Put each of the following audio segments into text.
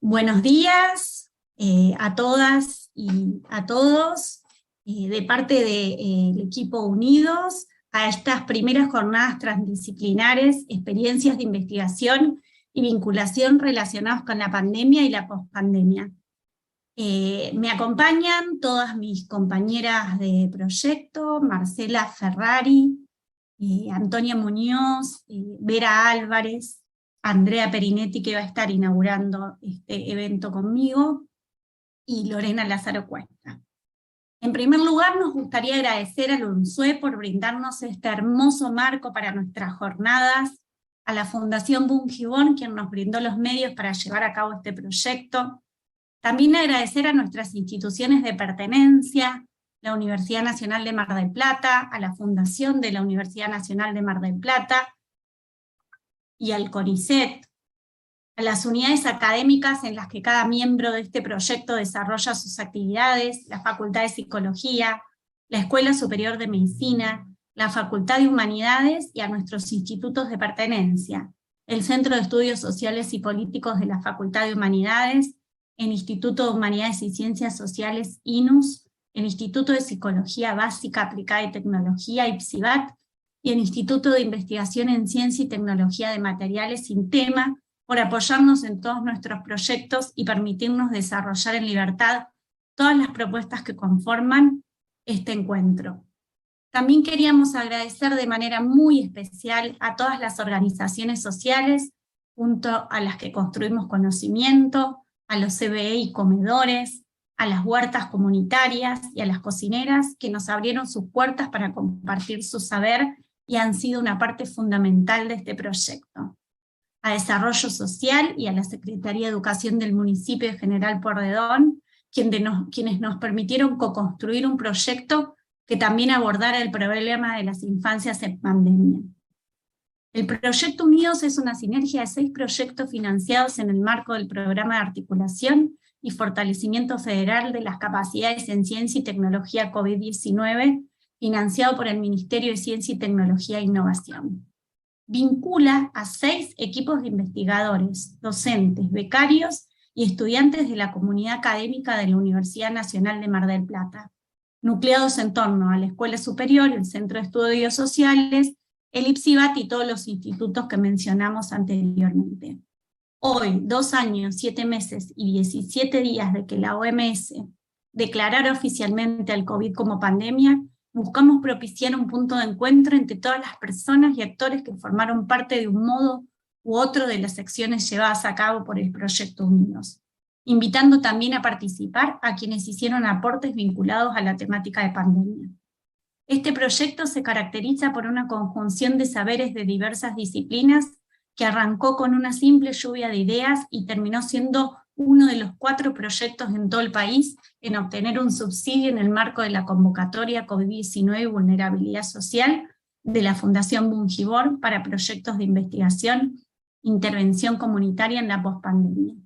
Buenos días a todas y a todos, de parte del equipo Unidos, a estas primeras jornadas transdisciplinares, experiencias de investigación y vinculación relacionadas con la pandemia y la pospandemia. Me acompañan todas mis compañeras de proyecto, Marcela Ferrari, Antonia Muñoz, Vera Álvarez, Andrea Perinetti, que va a estar inaugurando este evento conmigo, y Lorena Lázaro Cuesta. En primer lugar, nos gustaría agradecer al UNSUE por brindarnos este hermoso marco para nuestras jornadas, a la Fundación Bungibón, quien nos brindó los medios para llevar a cabo este proyecto. También agradecer a nuestras instituciones de pertenencia, la Universidad Nacional de Mar del Plata, a la Fundación de la Universidad Nacional de Mar del Plata, y al CONICET, a las unidades académicas en las que cada miembro de este proyecto desarrolla sus actividades, la Facultad de Psicología, la Escuela Superior de Medicina, la Facultad de Humanidades y a nuestros institutos de pertenencia, el Centro de Estudios Sociales y Políticos de la Facultad de Humanidades, el Instituto de Humanidades y Ciencias Sociales INUS, el Instituto de Psicología Básica Aplicada y Tecnología IPSIBAT, y el Instituto de Investigación en Ciencia y Tecnología de Materiales INTEMA, por apoyarnos en todos nuestros proyectos y permitirnos desarrollar en libertad todas las propuestas que conforman este encuentro. También queríamos agradecer de manera muy especial a todas las organizaciones sociales, junto a las que construimos conocimiento, a los CBE y comedores, a las huertas comunitarias y a las cocineras que nos abrieron sus puertas para compartir su saber y han sido una parte fundamental de este proyecto. A Desarrollo Social y a la Secretaría de Educación del municipio de General Pueyrredón, quienes nos permitieron co-construir un proyecto que también abordara el problema de las infancias en pandemia. El Proyecto Unidos es una sinergia de 6 proyectos financiados en el marco del Programa de Articulación y Fortalecimiento Federal de las Capacidades en Ciencia y Tecnología COVID-19, financiado por el Ministerio de Ciencia y Tecnología e Innovación. Vincula a 6 equipos de investigadores, docentes, becarios y estudiantes de la comunidad académica de la Universidad Nacional de Mar del Plata, nucleados en torno a la Escuela Superior, el Centro de Estudios Sociales, el IPSIBAT y todos los institutos que mencionamos anteriormente. Hoy, 2 años, 7 meses y 17 días de que la OMS declarara oficialmente al COVID como pandemia, buscamos propiciar un punto de encuentro entre todas las personas y actores que formaron parte de un modo u otro de las acciones llevadas a cabo por el Proyecto Unidos, invitando también a participar a quienes hicieron aportes vinculados a la temática de pandemia. Este proyecto se caracteriza por una conjunción de saberes de diversas disciplinas que arrancó con una simple lluvia de ideas y terminó siendo uno de los 4 proyectos en todo el país en obtener un subsidio en el marco de la convocatoria COVID-19 y vulnerabilidad social de la Fundación Bungibón para proyectos de investigación, intervención comunitaria en la pospandemia,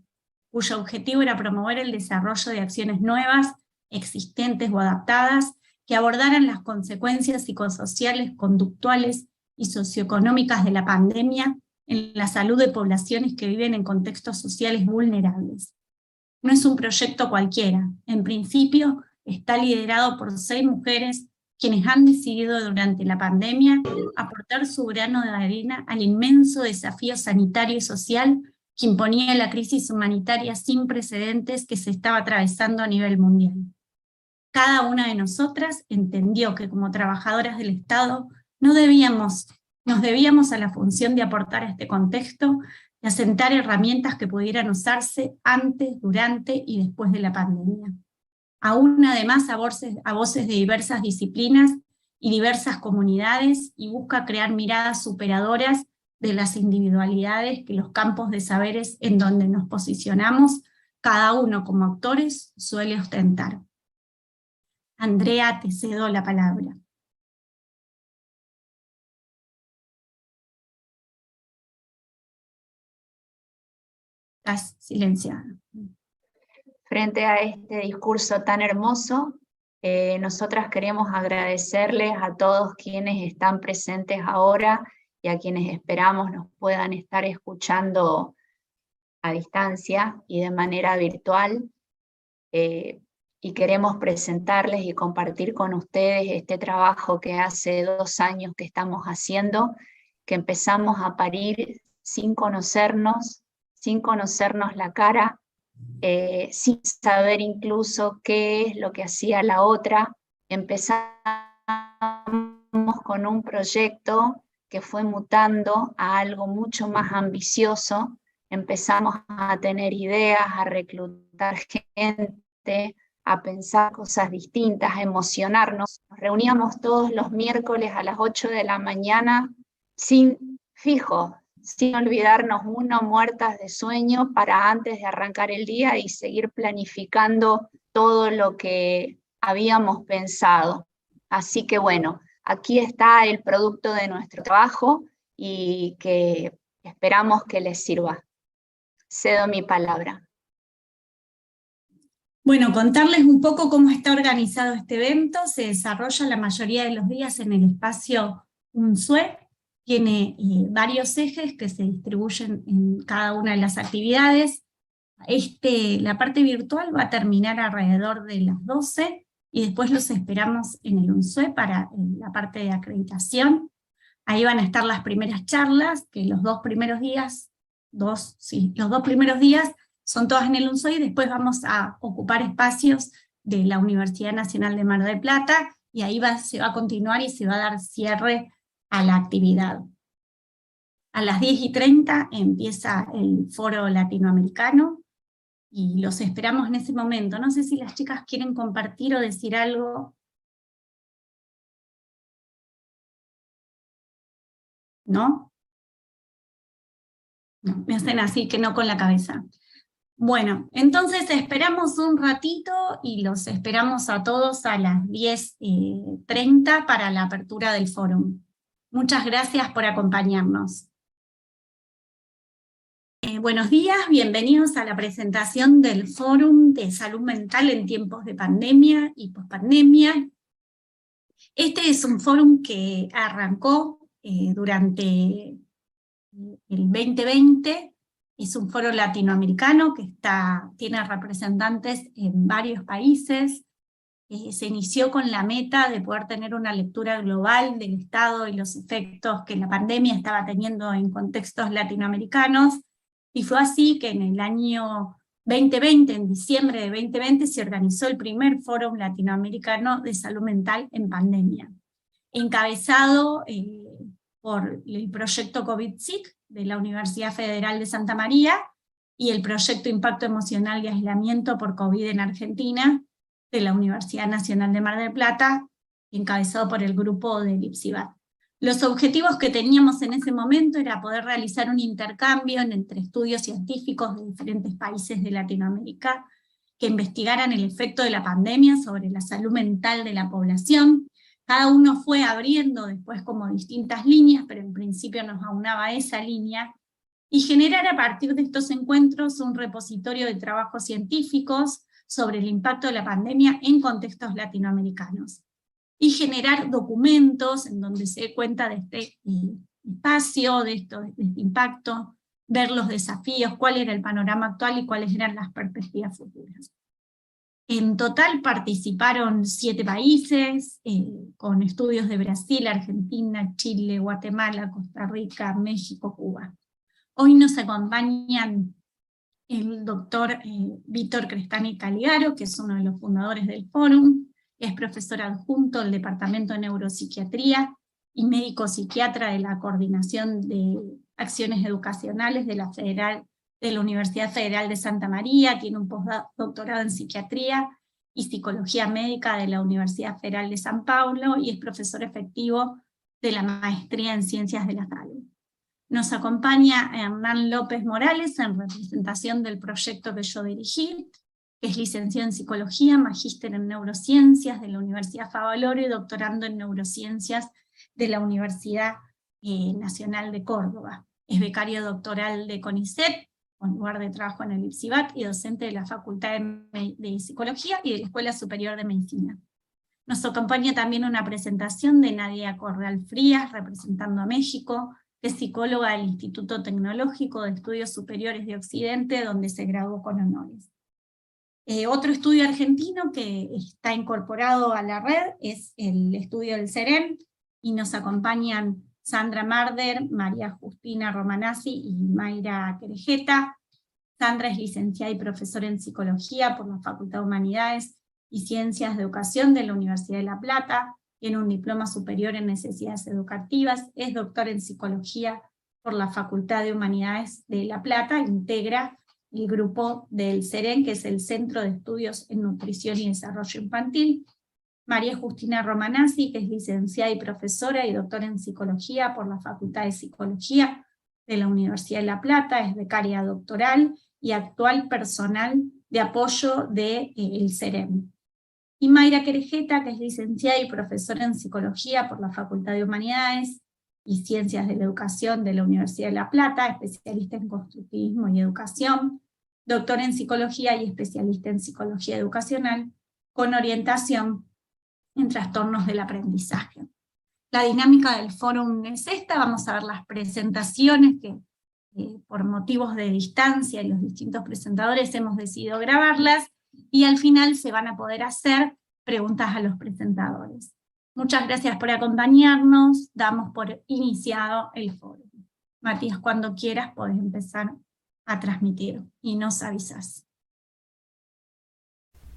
cuyo objetivo era promover el desarrollo de acciones nuevas, existentes o adaptadas, que abordaran las consecuencias psicosociales, conductuales y socioeconómicas de la pandemia en la salud de poblaciones que viven en contextos sociales vulnerables. No es un proyecto cualquiera. En principio, está liderado por 6 mujeres quienes han decidido durante la pandemia aportar su grano de arena al inmenso desafío sanitario y social que imponía la crisis humanitaria sin precedentes que se estaba atravesando a nivel mundial. Cada una de nosotras entendió que como trabajadoras del Estado nos debíamos a la función de aportar a este contexto y asentar herramientas que pudieran usarse antes, durante y después de la pandemia. Aún además a voces de diversas disciplinas y diversas comunidades, y busca crear miradas superadoras de las individualidades que los campos de saberes en donde nos posicionamos, cada uno como actores, suele ostentar. Andrea, te cedo la palabra. Estás silenciada. Frente a este discurso tan hermoso, nosotras queremos agradecerles a todos quienes están presentes ahora y a quienes esperamos nos puedan estar escuchando a distancia y de manera virtual, y queremos presentarles y compartir con ustedes este trabajo que hace 2 años que estamos haciendo, que empezamos a parir sin conocernos la cara, sin saber incluso qué es lo que hacía la otra. Empezamos con un proyecto que fue mutando a algo mucho más ambicioso. Empezamos a tener ideas, a reclutar gente, a pensar cosas distintas, a emocionarnos. Nos reuníamos todos los miércoles a las 8 de la mañana sin fijo, sin olvidarnos uno, muertas de sueño, para antes de arrancar el día y seguir planificando todo lo que habíamos pensado. Así que bueno, aquí está el producto de nuestro trabajo y que esperamos que les sirva. Cedo mi palabra. Bueno, contarles un poco cómo está organizado este evento. Se desarrolla la mayoría de los días en el espacio UNSUE. Tiene varios ejes que se distribuyen en cada una de las actividades. La parte virtual va a terminar alrededor de las 12, y después los esperamos en el UNSUE para la parte de acreditación. Ahí van a estar las primeras charlas, que los dos primeros días son todas en el UNSUE, y después vamos a ocupar espacios de la Universidad Nacional de Mar del Plata, y ahí se va a continuar y se va a dar cierre a la actividad. A las 10:30 empieza el foro latinoamericano, y los esperamos en ese momento. No sé si las chicas quieren compartir o decir algo. ¿No? No, me hacen así que no con la cabeza. Bueno, entonces esperamos un ratito y los esperamos a todos a las 10:30 para la apertura del foro. Muchas gracias por acompañarnos. Buenos días, bienvenidos a la presentación del Fórum de Salud Mental en tiempos de pandemia y pospandemia. Este es un fórum que arrancó durante el 2020, es un foro latinoamericano que tiene representantes en varios países. Se inició con la meta de poder tener una lectura global del estado y los efectos que la pandemia estaba teniendo en contextos latinoamericanos, y fue así que en el año 2020, en diciembre de 2020, se organizó el primer Fórum Latinoamericano de Salud Mental en Pandemia, encabezado por el proyecto COVID-SIC de la Universidad Federal de Santa María y el proyecto Impacto Emocional y Aislamiento por COVID en Argentina de la Universidad Nacional de Mar del Plata, encabezado por el grupo del IPSIBAT. Los objetivos que teníamos en ese momento era poder realizar un intercambio entre estudios científicos de diferentes países de Latinoamérica que investigaran el efecto de la pandemia sobre la salud mental de la población. Cada uno fue abriendo después como distintas líneas, pero en principio nos aunaba esa línea, y generar a partir de estos encuentros un repositorio de trabajos científicos sobre el impacto de la pandemia en contextos latinoamericanos, y generar documentos en donde se dé cuenta de este espacio, de este impacto, ver los desafíos, cuál era el panorama actual y cuáles eran las perspectivas futuras. En total participaron 7 países, con estudios de Brasil, Argentina, Chile, Guatemala, Costa Rica, México, Cuba. Hoy nos acompañan el doctor Víctor Crestani Caligaro, que es uno de los fundadores del Fórum, es profesor adjunto del Departamento de Neuropsiquiatría y médico psiquiatra de la Coordinación de Acciones Educacionales de la Universidad Federal de Santa María, tiene un postdoctorado en Psiquiatría y Psicología Médica de la Universidad Federal de San Paulo, y es profesor efectivo de la Maestría en Ciencias de la Salud. Nos acompaña Hernán López Morales en representación del proyecto que yo dirigí, que es licenciado en Psicología, magíster en Neurociencias de la Universidad Favaloro y doctorando en Neurociencias de la Universidad Nacional de Córdoba. Es becario doctoral de CONICET, con lugar de trabajo en el IPSIBAT, y docente de la Facultad de Psicología y de la Escuela Superior de Medicina. Nos acompaña también una presentación de Nadia Corral Frías, representando a México, Es psicóloga del Instituto Tecnológico de Estudios Superiores de Occidente, donde se graduó con honores. Otro estudio argentino que está incorporado a la red es el estudio del CEREN, y nos acompañan Sandra Marder, María Justina Romanazzi y Mayra Querejeta. Sandra es licenciada y profesora en Psicología por la Facultad de Humanidades y Ciencias de Educación de la Universidad de La Plata, tiene un diploma superior en necesidades educativas, es doctora en Psicología por la Facultad de Humanidades de La Plata, integra el grupo del CEREN, que es el Centro de Estudios en Nutrición y Desarrollo Infantil. María Justina Romanazzi, que es licenciada y profesora y doctora en Psicología por la Facultad de Psicología de la Universidad de La Plata, es becaria doctoral y actual personal de apoyo del CEREN. Y Mayra Querejeta, que es licenciada y profesora en Psicología por la Facultad de Humanidades y Ciencias de la Educación de la Universidad de La Plata, especialista en constructivismo y educación, doctora en Psicología y especialista en Psicología educacional, con orientación en trastornos del aprendizaje. La dinámica del fórum es esta, vamos a ver las presentaciones que por motivos de distancia y los distintos presentadores hemos decidido grabarlas, y al final se van a poder hacer preguntas a los presentadores. Muchas gracias por acompañarnos, damos por iniciado el foro. Matías, cuando quieras podés empezar a transmitir y nos avisas.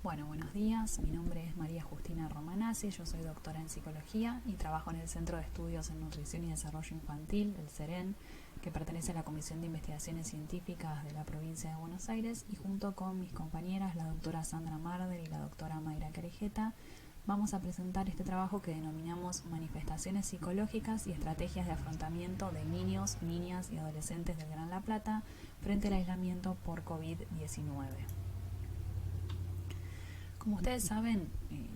Bueno, buenos días, mi nombre es María Justina Romanazzi, yo soy doctora en Psicología y trabajo en el Centro de Estudios en Nutrición y Desarrollo Infantil, el CEREN, que pertenece a la Comisión de Investigaciones Científicas de la provincia de Buenos Aires, y junto con mis compañeras, la doctora Sandra Marder y la doctora Mayra Querejeta, vamos a presentar este trabajo que denominamos Manifestaciones Psicológicas y Estrategias de Afrontamiento de Niños, Niñas y Adolescentes del Gran La Plata frente al aislamiento por COVID-19. Como ustedes saben,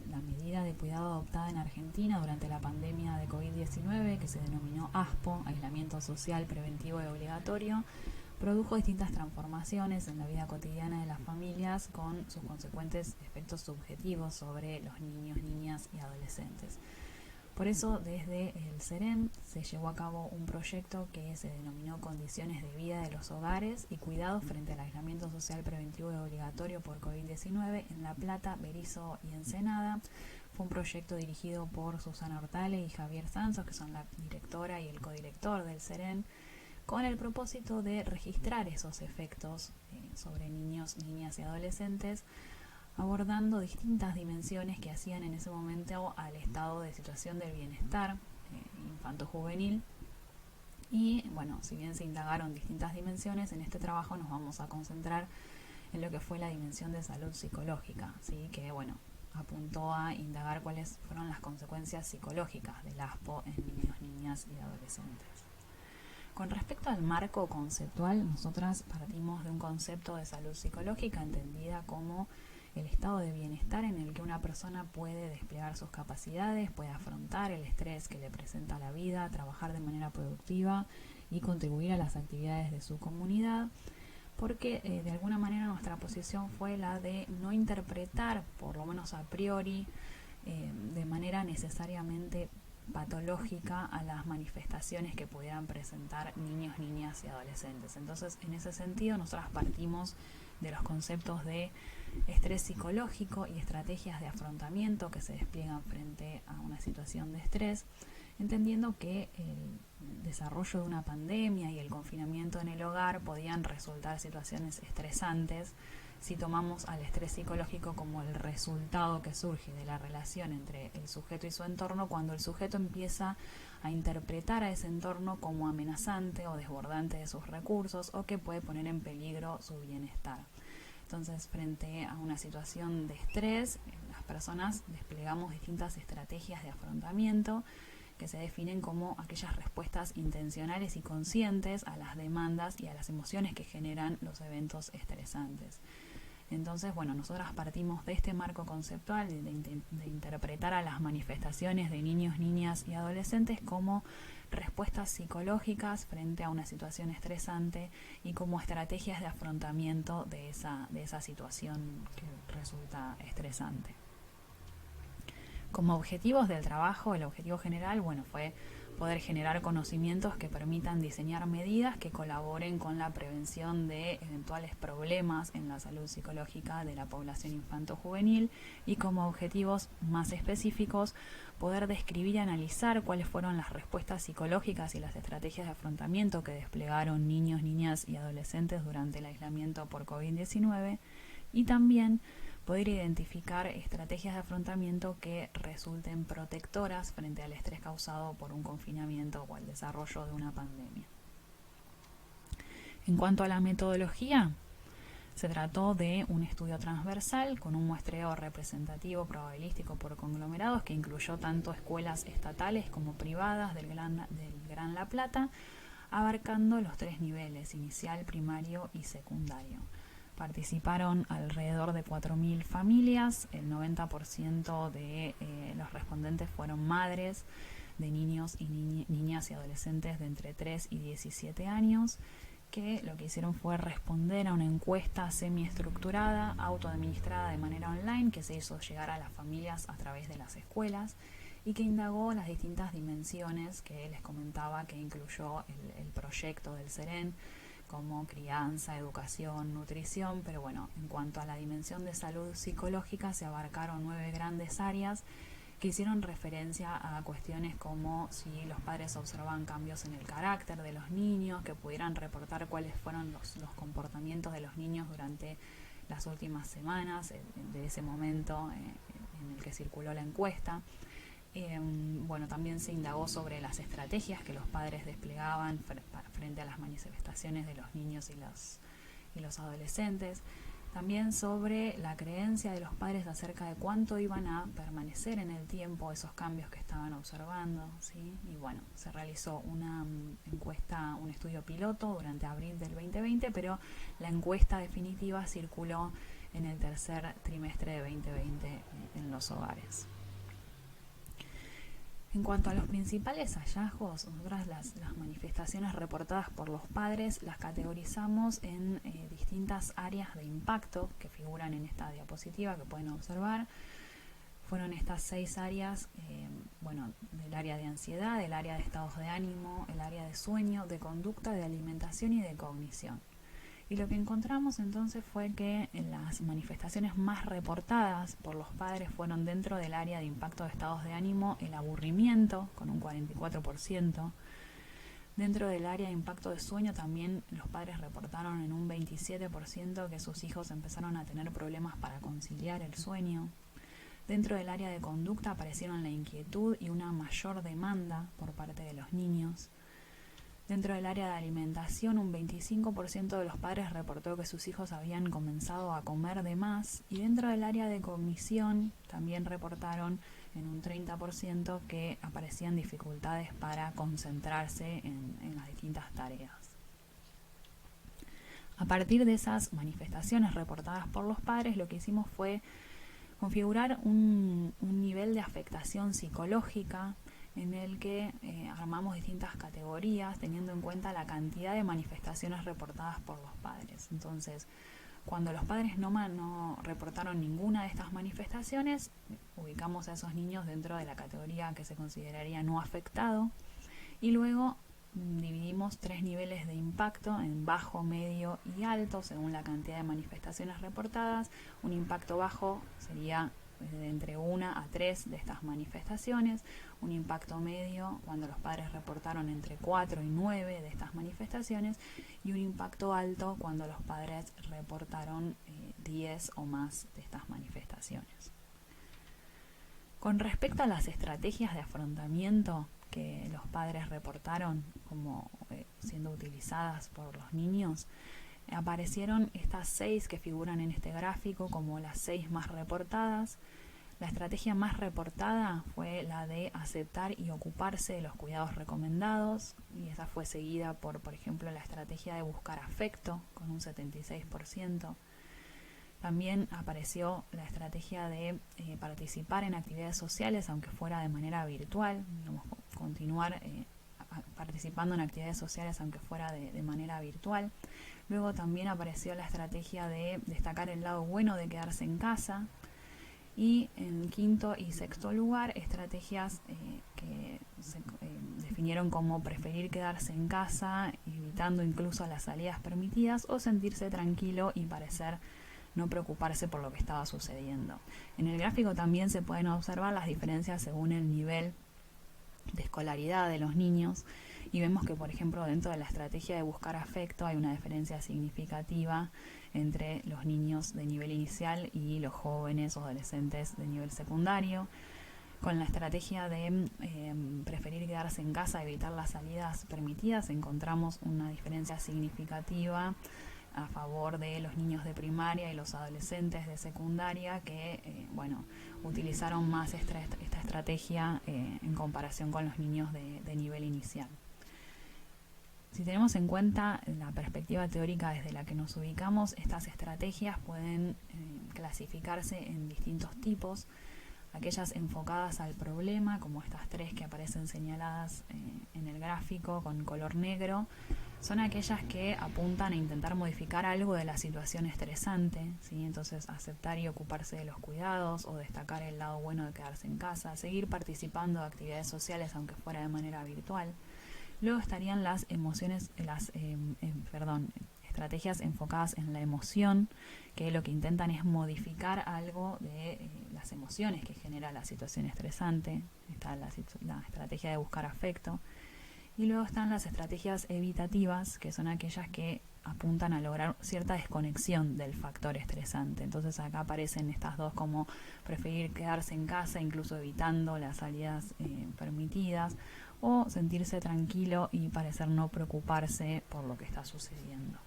la medida de cuidado adoptada en Argentina durante la pandemia de COVID-19, que se denominó ASPO, Aislamiento Social Preventivo y Obligatorio, produjo distintas transformaciones en la vida cotidiana de las familias con sus consecuentes efectos subjetivos sobre los niños, niñas y adolescentes. Por eso, desde el CEREN se llevó a cabo un proyecto que se denominó Condiciones de Vida de los Hogares y Cuidados frente al Aislamiento Social Preventivo y Obligatorio por COVID-19 en La Plata, Berisso y Ensenada. Fue un proyecto dirigido por Susana Hortale y Javier Sansos, que son la directora y el codirector del CEREN, con el propósito de registrar esos efectos sobre niños, niñas y adolescentes, abordando distintas dimensiones que hacían en ese momento al estado de situación del bienestar infanto-juvenil. Y bueno, si bien se indagaron distintas dimensiones, en este trabajo nos vamos a concentrar en lo que fue la dimensión de salud psicológica, ¿sí? Que bueno, apuntó a indagar cuáles fueron las consecuencias psicológicas del ASPO en niños, niñas y adolescentes. Con respecto al marco conceptual, nosotras partimos de un concepto de salud psicológica entendida como el estado de bienestar en el que una persona puede desplegar sus capacidades, puede afrontar el estrés que le presenta la vida, trabajar de manera productiva y contribuir a las actividades de su comunidad, porque de alguna manera nuestra posición fue la de no interpretar, por lo menos a priori, de manera necesariamente patológica a las manifestaciones que pudieran presentar niños, niñas y adolescentes. Entonces, en ese sentido, nosotras partimos de los conceptos de estrés psicológico y estrategias de afrontamiento que se despliegan frente a una situación de estrés, entendiendo que el desarrollo de una pandemia y el confinamiento en el hogar podían resultar situaciones estresantes si tomamos al estrés psicológico como el resultado que surge de la relación entre el sujeto y su entorno, cuando el sujeto empieza a interpretar a ese entorno como amenazante o desbordante de sus recursos, o que puede poner en peligro su bienestar. Entonces, frente a una situación de estrés, las personas desplegamos distintas estrategias de afrontamiento que se definen como aquellas respuestas intencionales y conscientes a las demandas y a las emociones que generan los eventos estresantes. Entonces, bueno, nosotras partimos de este marco conceptual de interpretar a las manifestaciones de niños, niñas y adolescentes como respuestas psicológicas frente a una situación estresante y como estrategias de afrontamiento de esa situación que resulta estresante. Como objetivos del trabajo, el objetivo general, bueno, fue poder generar conocimientos que permitan diseñar medidas que colaboren con la prevención de eventuales problemas en la salud psicológica de la población infanto-juvenil y, como objetivos más específicos, poder describir y analizar cuáles fueron las respuestas psicológicas y las estrategias de afrontamiento que desplegaron niños, niñas y adolescentes durante el aislamiento por COVID-19, y también poder identificar estrategias de afrontamiento que resulten protectoras frente al estrés causado por un confinamiento o el desarrollo de una pandemia. En cuanto a la metodología, se trató de un estudio transversal con un muestreo representativo probabilístico por conglomerados que incluyó tanto escuelas estatales como privadas del Gran La Plata, abarcando los 3 niveles, inicial, primario y secundario. Participaron alrededor de 4.000 familias, el 90% de los respondentes fueron madres de niños y niñas y adolescentes de entre 3 y 17 años, que lo que hicieron fue responder a una encuesta semiestructurada, autoadministrada de manera online, que se hizo llegar a las familias a través de las escuelas y que indagó las distintas dimensiones que les comentaba que incluyó el proyecto del SEREN, como crianza, educación, nutrición, pero bueno, en cuanto a la dimensión de salud psicológica se abarcaron 9 grandes áreas que hicieron referencia a cuestiones como si los padres observaban cambios en el carácter de los niños, que pudieran reportar cuáles fueron los comportamientos de los niños durante las últimas semanas de ese momento en el que circuló la encuesta. Bueno, también se indagó sobre las estrategias que los padres desplegaban frente a las manifestaciones de los niños y los adolescentes. También sobre la creencia de los padres acerca de cuánto iban a permanecer en el tiempo esos cambios que estaban observando, ¿sí? Y bueno, se realizó una encuesta, un estudio piloto durante abril del 2020, pero la encuesta definitiva circuló en el tercer trimestre de 2020 en los hogares. En cuanto a los principales hallazgos, nosotras las manifestaciones reportadas por los padres las categorizamos en distintas áreas de impacto que figuran en esta diapositiva que pueden observar. Fueron estas 6 áreas, del área de ansiedad, el área de estados de ánimo, el área de sueño, de conducta, de alimentación y de cognición. Y lo que encontramos entonces fue que las manifestaciones más reportadas por los padres fueron dentro del área de impacto de estados de ánimo, el aburrimiento, con un 44%. Dentro del área de impacto de sueño también los padres reportaron en un 27% que sus hijos empezaron a tener problemas para conciliar el sueño. Dentro del área de conducta aparecieron la inquietud y una mayor demanda por parte de los niños. Dentro del área de alimentación, un 25% de los padres reportó que sus hijos habían comenzado a comer de más, y dentro del área de cognición también reportaron en un 30% que aparecían dificultades para concentrarse en las distintas tareas. A partir de esas manifestaciones reportadas por los padres, lo que hicimos fue configurar un nivel de afectación psicológica en el que armamos distintas categorías teniendo en cuenta la cantidad de manifestaciones reportadas por los padres. Entonces, cuando los padres no reportaron ninguna de estas manifestaciones, ubicamos a esos niños dentro de la categoría que se consideraría no afectado, y luego dividimos 3 niveles de impacto en bajo, medio y alto según la cantidad de manifestaciones reportadas. Un impacto bajo sería de entre 1 a 3 de estas manifestaciones, un impacto medio cuando los padres reportaron entre 4 y 9 de estas manifestaciones, y un impacto alto cuando los padres reportaron 10 o más de estas manifestaciones. Con respecto a las estrategias de afrontamiento que los padres reportaron como siendo utilizadas por los niños, aparecieron estas 6 que figuran en este gráfico como las 6 más reportadas. La estrategia más reportada fue la de aceptar y ocuparse de los cuidados recomendados, y esa fue seguida por ejemplo, la estrategia de buscar afecto con un 76%. También apareció la estrategia de participar en actividades sociales, aunque fuera de manera virtual, continuar participando en actividades sociales aunque fuera de manera virtual. Luego también apareció la estrategia de destacar el lado bueno de quedarse en casa. Y en quinto y sexto lugar, estrategias que se definieron como preferir quedarse en casa, evitando incluso las salidas permitidas, o sentirse tranquilo y parecer no preocuparse por lo que estaba sucediendo. En el gráfico también se pueden observar las diferencias según el nivel de escolaridad de los niños, y vemos que, por ejemplo, dentro de la estrategia de buscar afecto hay una diferencia significativa entre los niños de nivel inicial y los jóvenes o adolescentes de nivel secundario. Con la estrategia de preferir quedarse en casa, evitar las salidas permitidas, encontramos una diferencia significativa a favor de los niños de primaria y los adolescentes de secundaria que, utilizaron más esta estrategia en comparación con los niños de nivel inicial. Si tenemos en cuenta la perspectiva teórica desde la que nos ubicamos, estas estrategias pueden clasificarse en distintos tipos. Aquellas enfocadas al problema, como estas tres que aparecen señaladas en el gráfico con color negro, son aquellas que apuntan a intentar modificar algo de la situación estresante, ¿sí? Entonces, aceptar y ocuparse de los cuidados o destacar el lado bueno de quedarse en casa, seguir participando de actividades sociales aunque fuera de manera virtual. Luego estarían las estrategias enfocadas en la emoción, que lo que intentan es modificar algo de las emociones que genera la situación estresante. Está la estrategia de buscar afecto. Y luego están las estrategias evitativas, que son aquellas que apuntan a lograr cierta desconexión del factor estresante. Entonces acá aparecen estas dos como preferir quedarse en casa, incluso evitando las salidas permitidas, o sentirse tranquilo y parecer no preocuparse por lo que está sucediendo.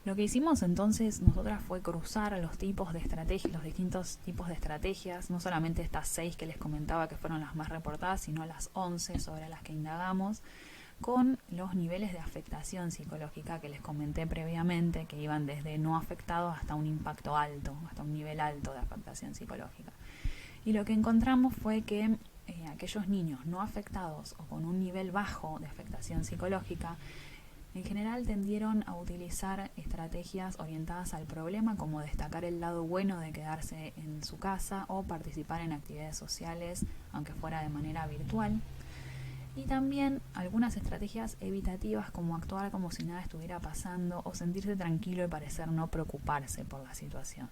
Lo que hicimos entonces nosotras fue cruzar los tipos de estrategias, los distintos tipos de estrategias, no solamente estas 6 que les comentaba que fueron las más reportadas, sino las 11 sobre las que indagamos, con los niveles de afectación psicológica que les comenté previamente, que iban desde no afectados hasta un impacto alto, hasta un nivel alto de afectación psicológica. Y lo que encontramos fue que aquellos niños no afectados o con un nivel bajo de afectación psicológica en general tendieron a utilizar estrategias orientadas al problema, como destacar el lado bueno de quedarse en su casa o participar en actividades sociales, aunque fuera de manera virtual. Y también algunas estrategias evitativas, como actuar como si nada estuviera pasando o sentirse tranquilo y parecer no preocuparse por la situación.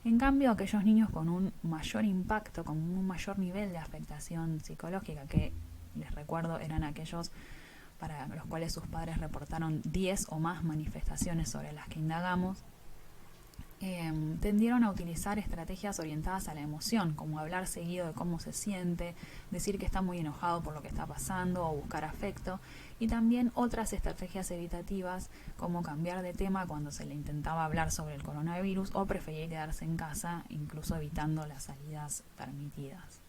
En cambio, aquellos niños con un mayor impacto, con un mayor nivel de afectación psicológica, que les recuerdo eran aquellos para los cuales sus padres reportaron 10 o más manifestaciones sobre las que indagamos, tendieron a utilizar estrategias orientadas a la emoción, como hablar seguido de cómo se siente, decir que está muy enojado por lo que está pasando o buscar afecto, y también otras estrategias evitativas, como cambiar de tema cuando se le intentaba hablar sobre el coronavirus o preferir quedarse en casa, incluso evitando las salidas permitidas.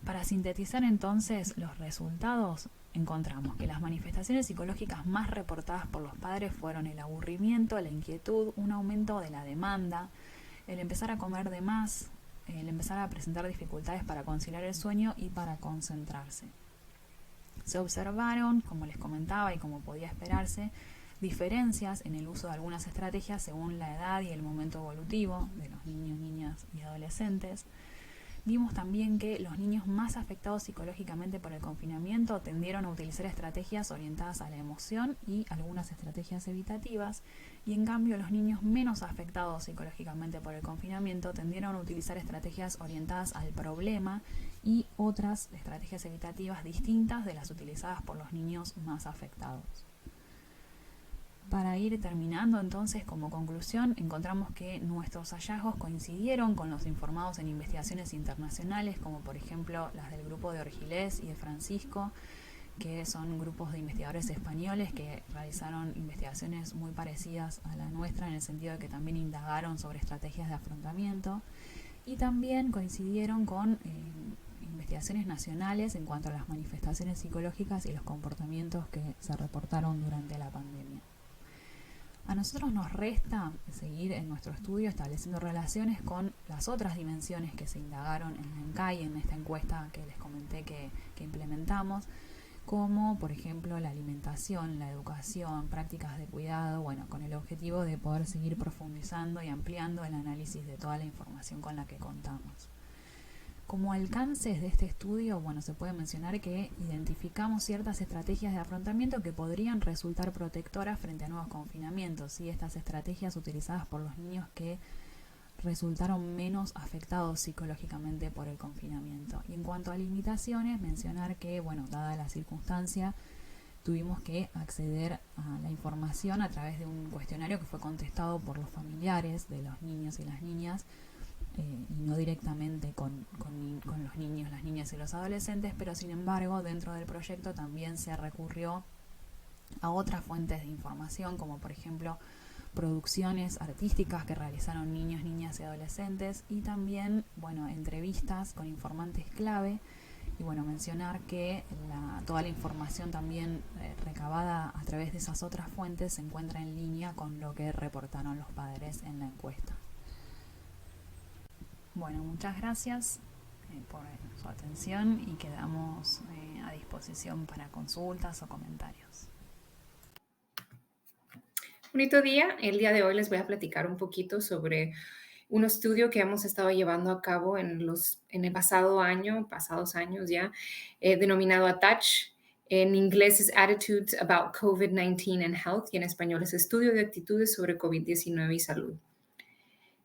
Para sintetizar entonces los resultados, encontramos que las manifestaciones psicológicas más reportadas por los padres fueron el aburrimiento, la inquietud, un aumento de la demanda, el empezar a comer de más, el empezar a presentar dificultades para conciliar el sueño y para concentrarse. Se observaron, como les comentaba y como podía esperarse, diferencias en el uso de algunas estrategias según la edad y el momento evolutivo de los niños, niñas y adolescentes. Vimos también que los niños más afectados psicológicamente por el confinamiento tendieron a utilizar estrategias orientadas a la emoción y algunas estrategias evitativas, y en cambio los niños menos afectados psicológicamente por el confinamiento tendieron a utilizar estrategias orientadas al problema y otras estrategias evitativas distintas de las utilizadas por los niños más afectados. Para ir terminando entonces, como conclusión, encontramos que nuestros hallazgos coincidieron con los informados en investigaciones internacionales, como por ejemplo las del grupo de Orgilés y de Francisco, que son grupos de investigadores españoles que realizaron investigaciones muy parecidas a la nuestra, en el sentido de que también indagaron sobre estrategias de afrontamiento, y también coincidieron con investigaciones nacionales en cuanto a las manifestaciones psicológicas y los comportamientos que se reportaron durante la pandemia. A nosotros nos resta seguir en nuestro estudio estableciendo relaciones con las otras dimensiones que se indagaron en la ENCAI, en esta encuesta que les comenté que implementamos, como por ejemplo la alimentación, la educación, prácticas de cuidado, con el objetivo de poder seguir profundizando y ampliando el análisis de toda la información con la que contamos. Como alcances de este estudio, bueno, se puede mencionar que identificamos ciertas estrategias de afrontamiento que podrían resultar protectoras frente a nuevos confinamientos, y estas estrategias utilizadas por los niños que resultaron menos afectados psicológicamente por el confinamiento. Y en cuanto a limitaciones, mencionar que, bueno, dada la circunstancia, tuvimos que acceder a la información a través de un cuestionario que fue contestado por los familiares de los niños y las niñas, y no directamente con los niños, las niñas y los adolescentes, pero sin embargo dentro del proyecto también se recurrió a otras fuentes de información, como por ejemplo producciones artísticas que realizaron niños, niñas y adolescentes, y también, bueno, entrevistas con informantes clave. Y bueno, mencionar que toda la información también recabada a través de esas otras fuentes se encuentra en línea con lo que reportaron los padres en la encuesta. Bueno, muchas gracias por su atención y quedamos a disposición para consultas o comentarios. Bonito día. El día de hoy les voy a platicar un poquito sobre un estudio que hemos estado llevando a cabo en el pasados años ya, denominado ATACH. En inglés es Attitudes About COVID-19 and Health, y en español es Estudio de Actitudes sobre COVID-19 y Salud.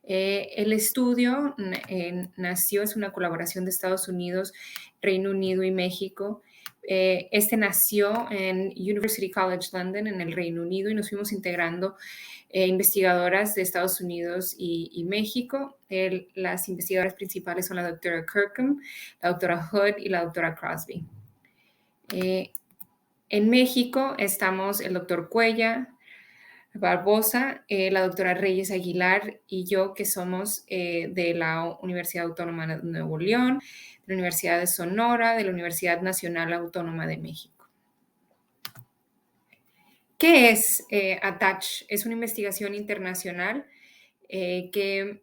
El estudio nació, es una colaboración de Estados Unidos, Reino Unido y México. Este nació en University College London, en el Reino Unido, y nos fuimos integrando investigadoras de Estados Unidos y México. Las investigadoras principales son la doctora Kirkham, la doctora Hood y la doctora Crosby. En México estamos el doctor Cuella Barbosa, la doctora Reyes Aguilar y yo, que somos de la Universidad Autónoma de Nuevo León, de la Universidad de Sonora, de la Universidad Nacional Autónoma de México. ¿Qué es ATACH? Es una investigación internacional que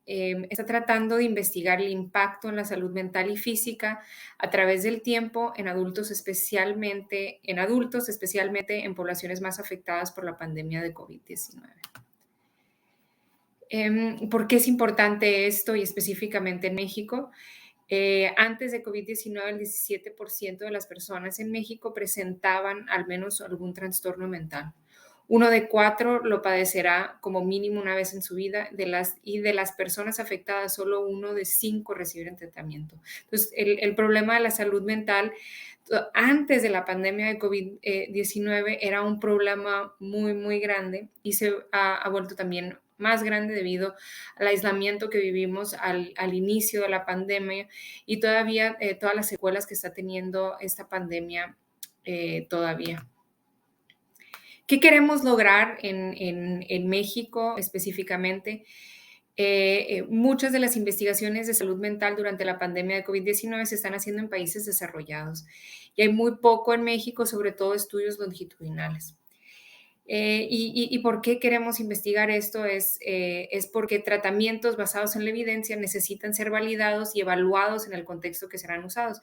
está tratando de investigar el impacto en la salud mental y física a través del tiempo en adultos, especialmente en poblaciones más afectadas por la pandemia de COVID-19. ¿Por qué es importante esto y específicamente en México? Antes de COVID-19, el 17% de las personas en México presentaban al menos algún trastorno mental. 1 de 4 lo padecerá como mínimo una vez en su vida, de las personas afectadas, solo 1 de 5 reciben tratamiento. Entonces, el problema de la salud mental antes de la pandemia de COVID-19 era un problema muy, muy grande, y se ha vuelto también más grande debido al aislamiento que vivimos al inicio de la pandemia, y todavía todas las secuelas que está teniendo esta pandemia todavía. ¿Qué queremos lograr en México específicamente? Muchas de las investigaciones de salud mental durante la pandemia de COVID-19 se están haciendo en países desarrollados, y hay muy poco en México, sobre todo estudios longitudinales. ¿Y por qué queremos investigar esto? Es porque tratamientos basados en la evidencia necesitan ser validados y evaluados en el contexto que serán usados.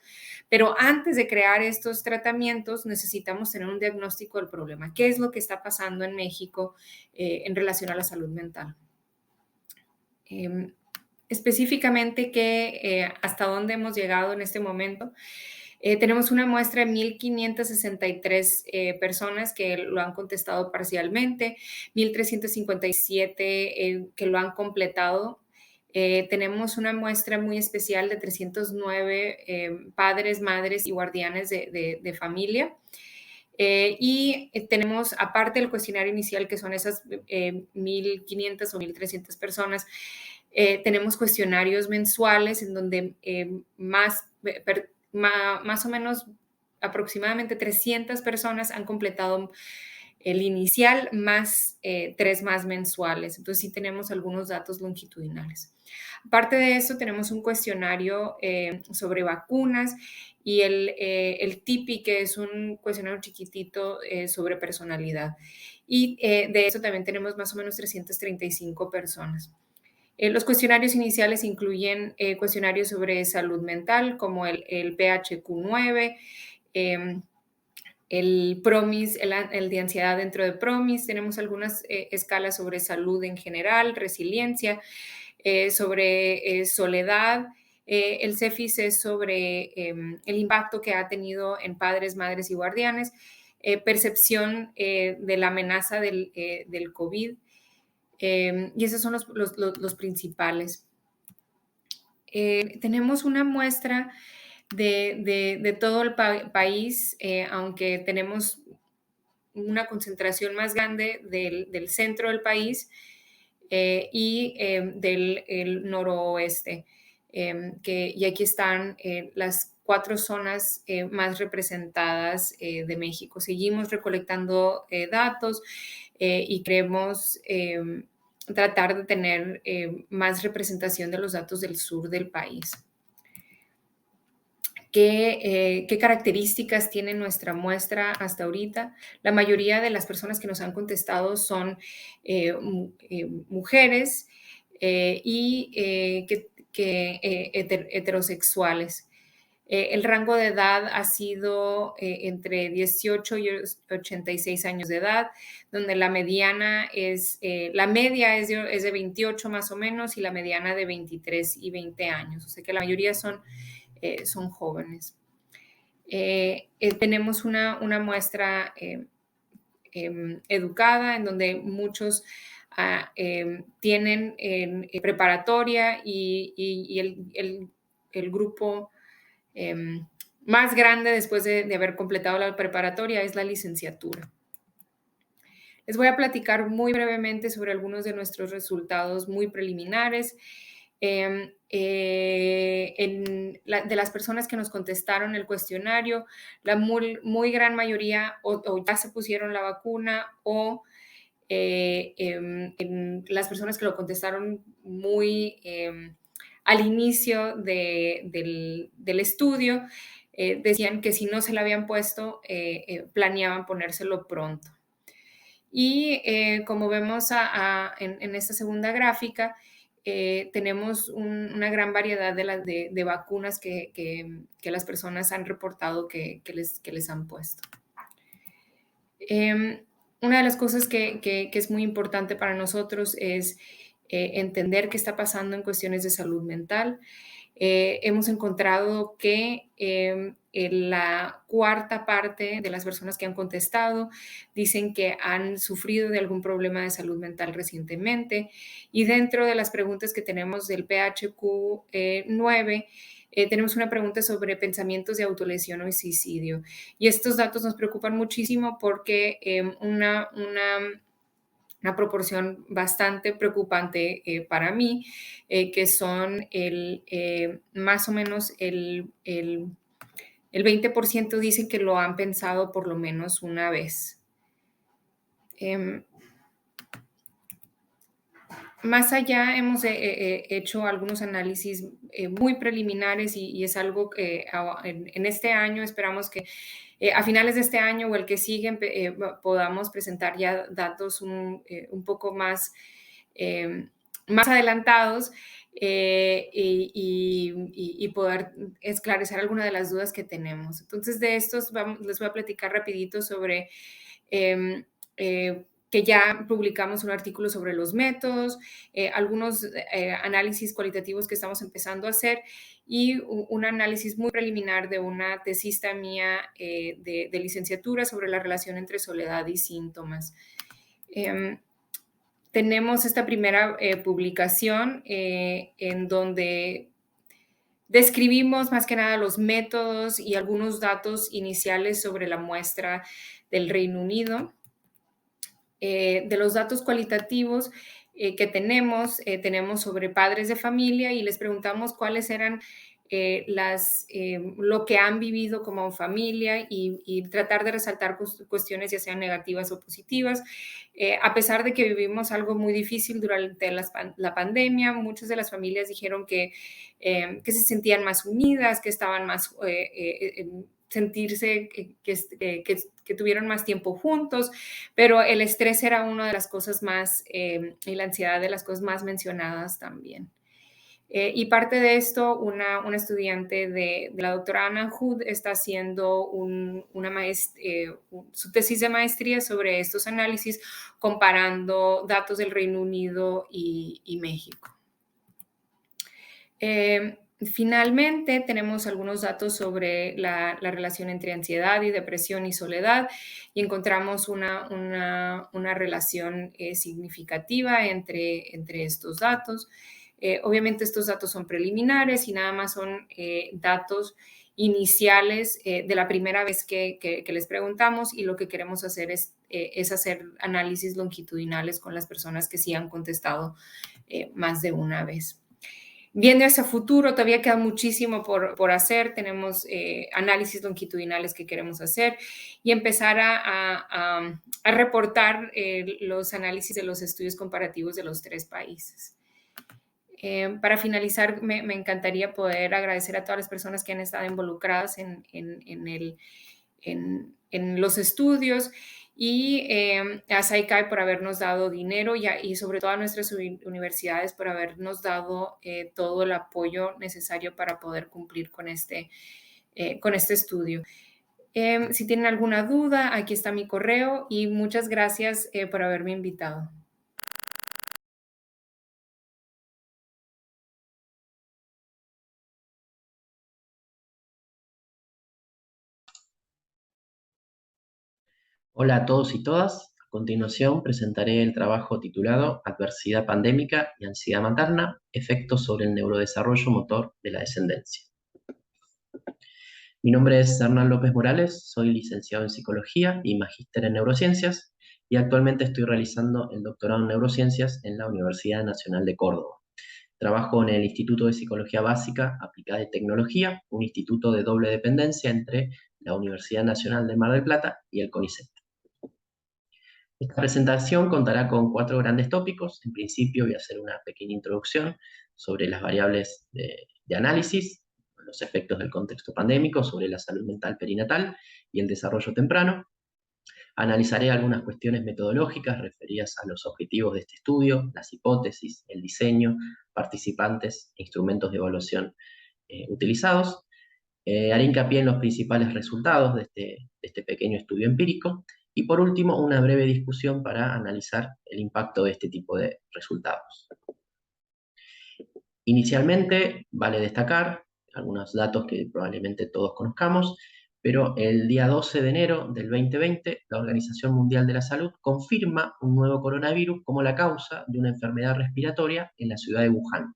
Pero antes de crear estos tratamientos necesitamos tener un diagnóstico del problema. ¿Qué es lo que está pasando en México en relación a la salud mental? Específicamente, hasta dónde hemos llegado en este momento. Tenemos una muestra de 1,563 personas que lo han contestado parcialmente, 1,357 que lo han completado. Tenemos una muestra muy especial de 309 padres, madres y guardianes de familia. Y tenemos, aparte del cuestionario inicial, que son esas 1,500 o 1,300 personas, tenemos cuestionarios mensuales en donde más o menos aproximadamente 300 personas han completado el inicial, más 3 más mensuales. Entonces sí tenemos algunos datos longitudinales. Aparte de eso, tenemos un cuestionario sobre vacunas, y el TIPI, que es un cuestionario chiquitito sobre personalidad. Y de eso también tenemos más o menos 335 personas. Los cuestionarios iniciales incluyen cuestionarios sobre salud mental, como el PHQ-9, el PROMIS, el de ansiedad dentro de PROMIS. Tenemos algunas escalas sobre salud en general, resiliencia, sobre soledad, El CEFIS es sobre el impacto que ha tenido en padres, madres y guardianes, percepción de la amenaza del COVID, y esos son los principales. Tenemos una muestra de todo el país, aunque tenemos una concentración más grande del centro del país y del noroeste. Y aquí están las 4 zonas más representadas de México. Seguimos recolectando datos y queremos tratar de tener más representación de los datos del sur del país. ¿Qué características tiene nuestra muestra hasta ahorita? La mayoría de las personas que nos han contestado son mujeres y heterosexuales. El rango de edad ha sido entre 18 y 86 años de edad, donde la mediana la media es de 28 más o menos y la mediana de 23 y 20 años. O sea que la mayoría son jóvenes. Tenemos una muestra educada en donde muchos tienen preparatoria y el grupo más grande después de haber completado la preparatoria es la licenciatura. Les voy a platicar muy brevemente sobre algunos de nuestros resultados muy preliminares. De las personas que nos contestaron el cuestionario, la muy gran mayoría o ya se pusieron la vacuna o las personas que lo contestaron muy al inicio del estudio decían que si no se la habían puesto, planeaban ponérselo pronto. Y como vemos en esta segunda gráfica, tenemos una gran variedad de vacunas que las personas han reportado que les han puesto. Una de las cosas que es muy importante para nosotros es entender qué está pasando en cuestiones de salud mental. Hemos encontrado que la cuarta parte de las personas que han contestado dicen que han sufrido de algún problema de salud mental recientemente, y dentro de las preguntas que tenemos del PHQ-9 tenemos una pregunta sobre pensamientos de autolesión o suicidio, y estos datos nos preocupan muchísimo porque una proporción bastante preocupante para mí, que son más o menos el 20% dicen que lo han pensado por lo menos una vez. Más allá, hemos hecho algunos análisis muy preliminares y es algo que en este año esperamos que a finales de este año o el que sigue podamos presentar ya datos un poco más adelantados y poder esclarecer algunas de las dudas que tenemos. Entonces, de estos les voy a platicar rapidito sobre que ya publicamos un artículo sobre los métodos, algunos análisis cualitativos que estamos empezando a hacer y un análisis muy preliminar de una tesista mía de licenciatura sobre la relación entre soledad y síntomas. Tenemos esta primera publicación en donde describimos más que nada los métodos y algunos datos iniciales sobre la muestra del Reino Unido. De los datos cualitativos que tenemos sobre padres de familia y les preguntamos cuáles eran lo que han vivido como familia y tratar de resaltar cuestiones ya sean negativas o positivas. A pesar de que vivimos algo muy difícil durante la pandemia, muchas de las familias dijeron que se sentían más unidas, que estaban más sentirse que tuvieron más tiempo juntos, pero el estrés era una de las cosas más, y la ansiedad de las cosas más mencionadas también. Y parte de esto, una estudiante de la doctora Anna Hood está haciendo su tesis de maestría sobre estos análisis, comparando datos del Reino Unido y México. Finalmente, tenemos algunos datos sobre la relación entre ansiedad y depresión y soledad, y encontramos una relación significativa entre estos datos. Obviamente estos datos son preliminares y nada más son datos iniciales de la primera vez que les preguntamos, y lo que queremos hacer es hacer análisis longitudinales con las personas que sí han contestado más de una vez. Viendo hacia futuro, todavía queda muchísimo por hacer. Tenemos análisis longitudinales que queremos hacer y empezar a reportar los análisis de los estudios comparativos de los 3 países. Para finalizar, me encantaría poder agradecer a todas las personas que han estado involucradas en los estudios, y a SAICAI por habernos dado dinero, y sobre todo a nuestras universidades por habernos dado todo el apoyo necesario para poder cumplir con este estudio. Si tienen alguna duda, aquí está mi correo, y muchas gracias por haberme invitado. Hola a todos y todas. A continuación presentaré el trabajo titulado Adversidad pandémica y ansiedad materna, efectos sobre el neurodesarrollo motor de la descendencia. Mi nombre es Hernán López Morales, soy licenciado en Psicología y magíster en Neurociencias, y actualmente estoy realizando el doctorado en Neurociencias en la Universidad Nacional de Córdoba. Trabajo en el Instituto de Psicología Básica Aplicada y Tecnología, un instituto de doble dependencia entre la Universidad Nacional de Mar del Plata y el CONICET. Esta presentación contará con 4 grandes tópicos. En principio voy a hacer una pequeña introducción sobre las variables de análisis, los efectos del contexto pandémico sobre la salud mental perinatal y el desarrollo temprano. Analizaré algunas cuestiones metodológicas referidas a los objetivos de este estudio, las hipótesis, el diseño, participantes e instrumentos de evaluación utilizados. Haré hincapié en los principales resultados de este pequeño estudio empírico, y por último una breve discusión para analizar el impacto de este tipo de resultados. Inicialmente, vale destacar algunos datos que probablemente todos conozcamos, pero el día 12 de enero del 2020, la Organización Mundial de la Salud confirma un nuevo coronavirus como la causa de una enfermedad respiratoria en la ciudad de Wuhan.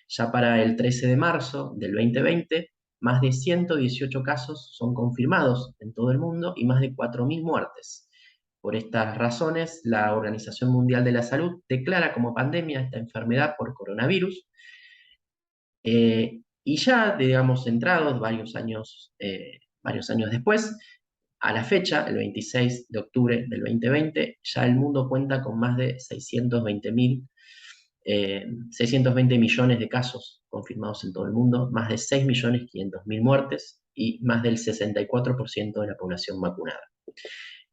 Ya para el 13 de marzo del 2020, más de 118 casos son confirmados en todo el mundo y más de 4.000 muertes. Por estas razones, la Organización Mundial de la Salud declara como pandemia esta enfermedad por coronavirus. Y ya, digamos, entrados varios años después, a la fecha, el 26 de octubre del 2020, ya el mundo cuenta con más de 620 millones de casos confirmados en todo el mundo, más de 6.500.000 muertes y más del 64% de la población vacunada.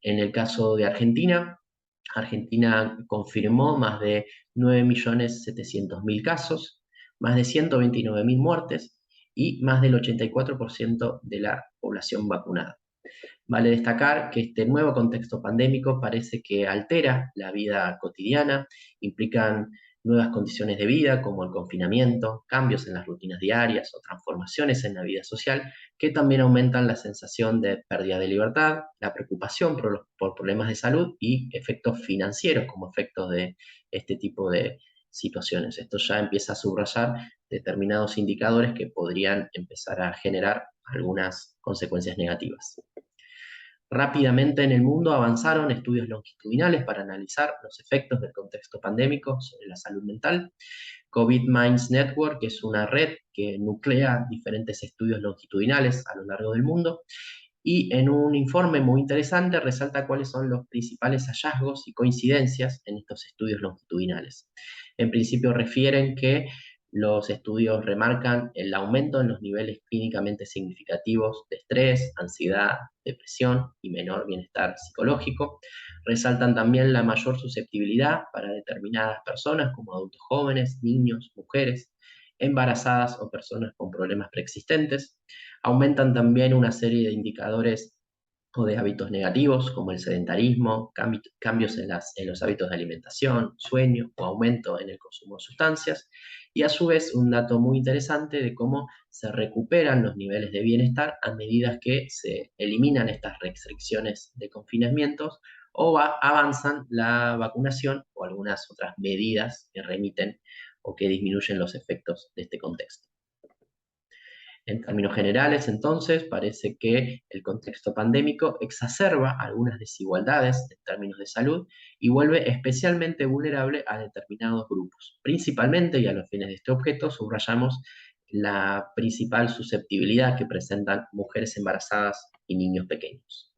En el caso de Argentina, Argentina confirmó más de 9.700.000 casos, más de 129.000 muertes y más del 84% de la población vacunada. Vale destacar que este nuevo contexto pandémico parece que altera la vida cotidiana, implican nuevas condiciones de vida como el confinamiento, cambios en las rutinas diarias o transformaciones en la vida social que también aumentan la sensación de pérdida de libertad, la preocupación por problemas de salud y efectos financieros como efectos de este tipo de situaciones. Esto ya empieza a subrayar determinados indicadores que podrían empezar a generar algunas consecuencias negativas. Rápidamente en el mundo avanzaron estudios longitudinales para analizar los efectos del contexto pandémico sobre la salud mental. COVID Minds Network es una red que nuclea diferentes estudios longitudinales a lo largo del mundo, y en un informe muy interesante resalta cuáles son los principales hallazgos y coincidencias en estos estudios longitudinales. En principio refieren que los estudios remarcan el aumento en los niveles clínicamente significativos de estrés, ansiedad, depresión y menor bienestar psicológico. Resaltan también la mayor susceptibilidad para determinadas personas como adultos jóvenes, niños, mujeres, embarazadas o personas con problemas preexistentes. Aumentan también una serie de indicadores o de hábitos negativos como el sedentarismo, cambios en los hábitos de alimentación, sueño o aumento en el consumo de sustancias, y a su vez un dato muy interesante de cómo se recuperan los niveles de bienestar a medida que se eliminan estas restricciones de confinamientos o avanzan la vacunación o algunas otras medidas que remiten o que disminuyen los efectos de este contexto. En términos generales, entonces, parece que el contexto pandémico exacerba algunas desigualdades en términos de salud y vuelve especialmente vulnerable a determinados grupos. Principalmente, y a los fines de este objeto, subrayamos la principal susceptibilidad que presentan mujeres embarazadas y niños pequeños.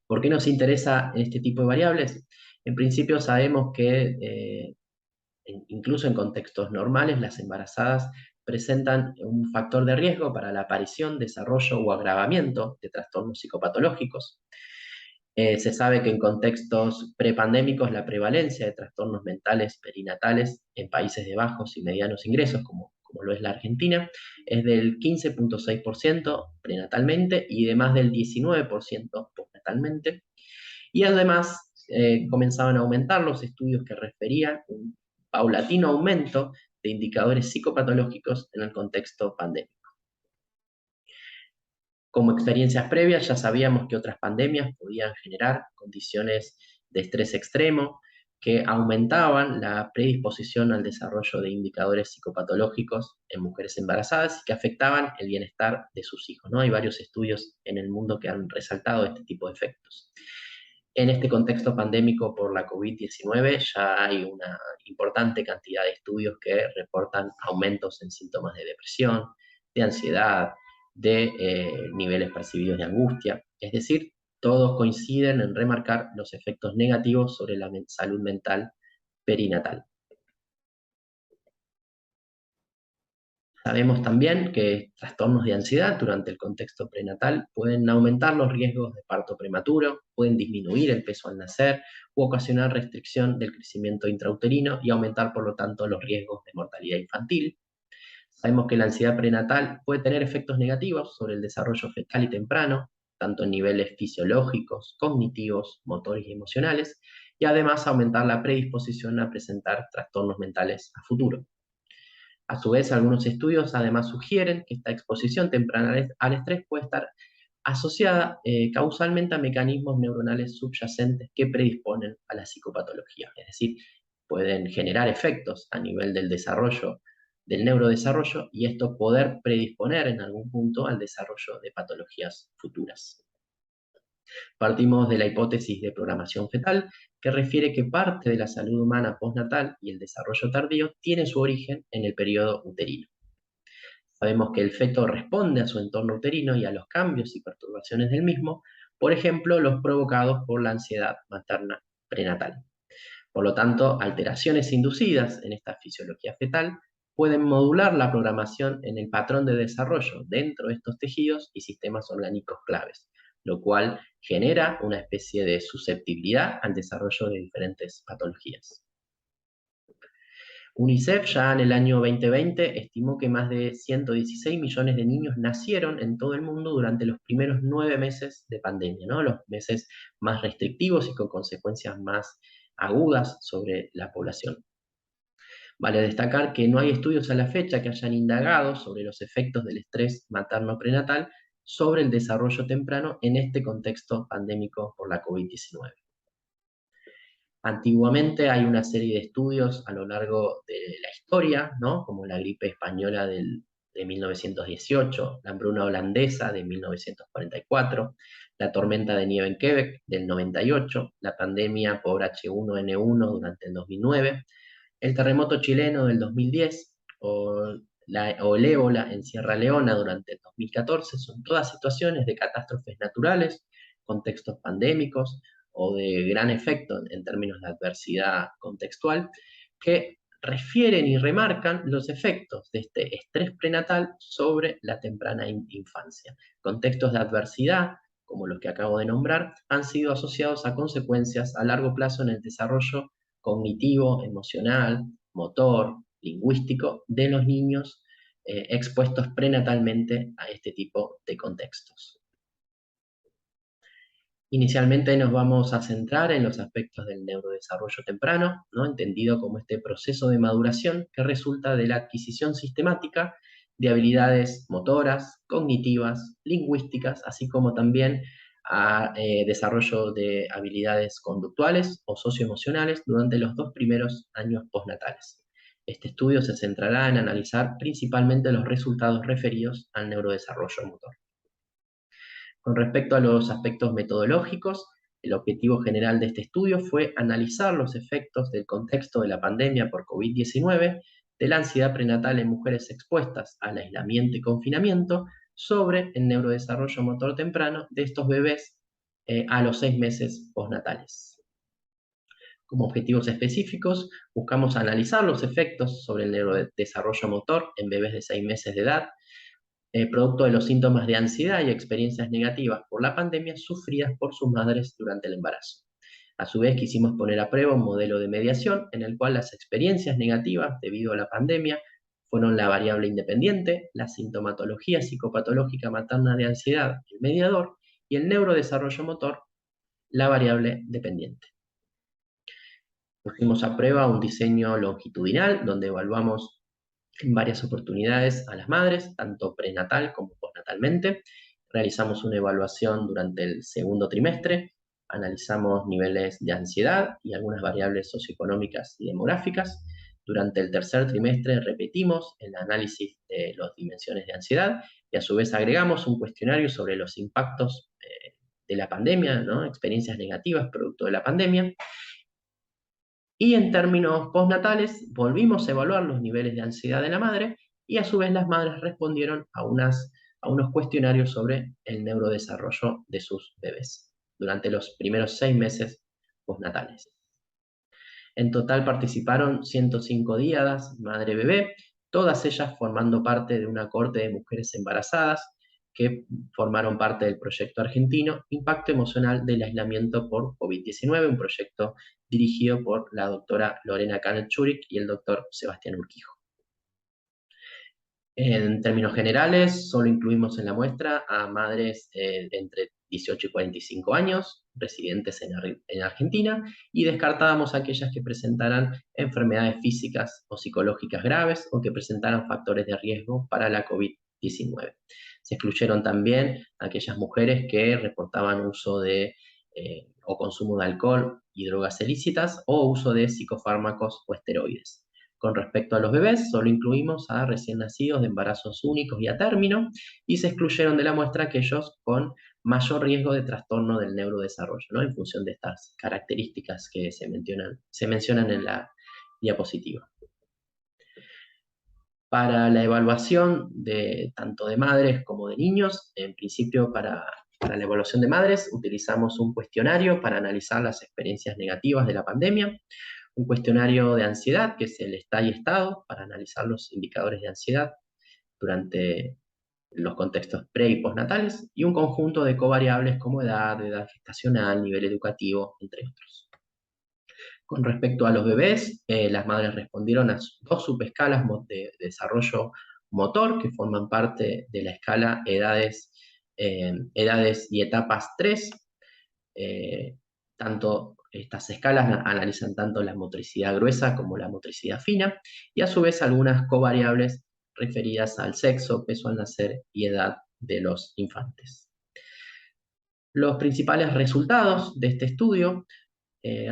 ¿Por qué nos interesa este tipo de variables? En principio sabemos que incluso en contextos normales, las embarazadas presentan un factor de riesgo para la aparición, desarrollo o agravamiento de trastornos psicopatológicos. Se sabe que en contextos prepandémicos la prevalencia de trastornos mentales perinatales en países de bajos y medianos ingresos, como lo es la Argentina, es del 15.6% prenatalmente y de más del 19% postnatalmente. Y además comenzaban a aumentar los estudios que referían un paulatino aumento de indicadores psicopatológicos en el contexto pandémico. Como experiencias previas ya sabíamos que otras pandemias podían generar condiciones de estrés extremo que aumentaban la predisposición al desarrollo de indicadores psicopatológicos en mujeres embarazadas y que afectaban el bienestar de sus hijos, ¿no? Hay varios estudios en el mundo que han resaltado este tipo de efectos. En este contexto pandémico por la COVID-19 ya hay una importante cantidad de estudios que reportan aumentos en síntomas de depresión, de ansiedad, de niveles percibidos de angustia. Es decir, todos coinciden en remarcar los efectos negativos sobre la salud mental perinatal. Sabemos también que trastornos de ansiedad durante el contexto prenatal pueden aumentar los riesgos de parto prematuro, pueden disminuir el peso al nacer u ocasionar restricción del crecimiento intrauterino y aumentar, por lo tanto, los riesgos de mortalidad infantil. Sabemos que la ansiedad prenatal puede tener efectos negativos sobre el desarrollo fetal y temprano, tanto en niveles fisiológicos, cognitivos, motores y emocionales, y además aumentar la predisposición a presentar trastornos mentales a futuro. A su vez, algunos estudios además sugieren que esta exposición temprana al estrés puede estar asociada causalmente a mecanismos neuronales subyacentes que predisponen a la psicopatología, es decir, pueden generar efectos a nivel del desarrollo, del neurodesarrollo, y esto poder predisponer en algún punto al desarrollo de patologías futuras. Partimos de la hipótesis de programación fetal, que refiere que parte de la salud humana postnatal y el desarrollo tardío tiene su origen en el periodo uterino. Sabemos que el feto responde a su entorno uterino y a los cambios y perturbaciones del mismo, por ejemplo, los provocados por la ansiedad materna prenatal. Por lo tanto, alteraciones inducidas en esta fisiología fetal pueden modular la programación en el patrón de desarrollo dentro de estos tejidos y sistemas orgánicos claves, lo cual genera una especie de susceptibilidad al desarrollo de diferentes patologías. UNICEF ya en el año 2020 estimó que más de 116 millones de niños nacieron en todo el mundo durante los primeros 9 meses de pandemia, ¿no? Los meses más restrictivos y con consecuencias más agudas sobre la población. Vale destacar que no hay estudios a la fecha que hayan indagado sobre los efectos del estrés materno-prenatal sobre el desarrollo temprano en este contexto pandémico por la COVID-19. Antiguamente hay una serie de estudios a lo largo de la historia, ¿no? Como la gripe española de 1918, la hambruna holandesa de 1944, la tormenta de nieve en Quebec del 98, la pandemia por H1N1 durante el 2009, el terremoto chileno del 2010 o el ébola en Sierra Leona durante el 2014, son todas situaciones de catástrofes naturales, contextos pandémicos o de gran efecto en términos de adversidad contextual, que refieren y remarcan los efectos de este estrés prenatal sobre la temprana infancia. Contextos de adversidad, como los que acabo de nombrar, han sido asociados a consecuencias a largo plazo en el desarrollo cognitivo, emocional, motor, lingüístico de los niños expuestos prenatalmente a este tipo de contextos. Inicialmente nos vamos a centrar en los aspectos del neurodesarrollo temprano, ¿no? Entendido como este proceso de maduración que resulta de la adquisición sistemática de habilidades motoras, cognitivas, lingüísticas, así como también a desarrollo de habilidades conductuales o socioemocionales durante los 2 primeros años postnatales. Este estudio se centrará en analizar principalmente los resultados referidos al neurodesarrollo motor. Con respecto a los aspectos metodológicos, el objetivo general de este estudio fue analizar los efectos del contexto de la pandemia por COVID-19, de la ansiedad prenatal en mujeres expuestas al aislamiento y confinamiento, sobre el neurodesarrollo motor temprano de estos bebés a los 6 meses postnatales. Como objetivos específicos, buscamos analizar los efectos sobre el neurodesarrollo motor en bebés de 6 meses de edad, producto de los síntomas de ansiedad y experiencias negativas por la pandemia sufridas por sus madres durante el embarazo. A su vez, quisimos poner a prueba un modelo de mediación en el cual las experiencias negativas debido a la pandemia fueron la variable independiente, la sintomatología psicopatológica materna de ansiedad, el mediador, y el neurodesarrollo motor, la variable dependiente. Pusimos a prueba un diseño longitudinal donde evaluamos en varias oportunidades a las madres, tanto prenatal como postnatalmente. Realizamos una evaluación durante el segundo trimestre, analizamos niveles de ansiedad y algunas variables socioeconómicas y demográficas. Durante el tercer trimestre repetimos el análisis de las dimensiones de ansiedad y a su vez agregamos un cuestionario sobre los impactos de la pandemia, ¿no? Experiencias negativas producto de la pandemia. Y en términos postnatales, volvimos a evaluar los niveles de ansiedad de la madre y a su vez las madres respondieron a unos cuestionarios sobre el neurodesarrollo de sus bebés durante los primeros 6 meses postnatales. En total participaron 105 díadas madre-bebé, todas ellas formando parte de una cohorte de mujeres embarazadas que formaron parte del proyecto argentino Impacto Emocional del Aislamiento por COVID-19, un proyecto dirigido por la doctora Lorena Canet-Churik y el doctor Sebastián Urquijo. En términos generales, solo incluimos en la muestra a madres entre 18 y 45 años, residentes en Argentina, y descartábamos a aquellas que presentaran enfermedades físicas o psicológicas graves o que presentaran factores de riesgo para la COVID-19. Se excluyeron también aquellas mujeres que reportaban uso de o consumo de alcohol y drogas ilícitas o uso de psicofármacos o esteroides. Con respecto a los bebés, solo incluimos a recién nacidos de embarazos únicos y a término, y se excluyeron de la muestra aquellos con mayor riesgo de trastorno del neurodesarrollo, ¿no? En función de estas características que se mencionan en la diapositiva. Para la evaluación tanto de madres como de niños, en principio para la evaluación de madres utilizamos un cuestionario para analizar las experiencias negativas de la pandemia, un cuestionario de ansiedad, que es el ESTA y estado, para analizar los indicadores de ansiedad durante los contextos pre- y postnatales, y un conjunto de covariables como edad gestacional, nivel educativo, entre otros. Con respecto a los bebés, las madres respondieron a 2 subescalas de desarrollo motor, que forman parte de la escala edades y etapas 3, tanto estas escalas analizan tanto la motricidad gruesa como la motricidad fina, y a su vez algunas covariables referidas al sexo, peso al nacer y edad de los infantes. Los principales resultados de este estudio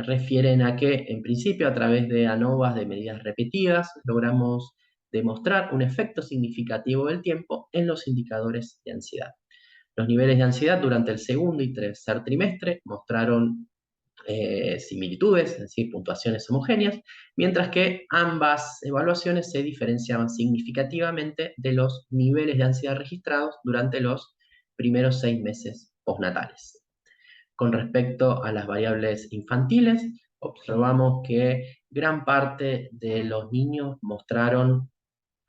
refieren a que, en principio, a través de ANOVAs de medidas repetidas, logramos demostrar un efecto significativo del tiempo en los indicadores de ansiedad. Los niveles de ansiedad durante el segundo y tercer trimestre mostraron similitudes, es decir, puntuaciones homogéneas, mientras que ambas evaluaciones se diferenciaban significativamente de los niveles de ansiedad registrados durante los primeros 6 meses postnatales. Con respecto a las variables infantiles, observamos que gran parte de los niños mostraron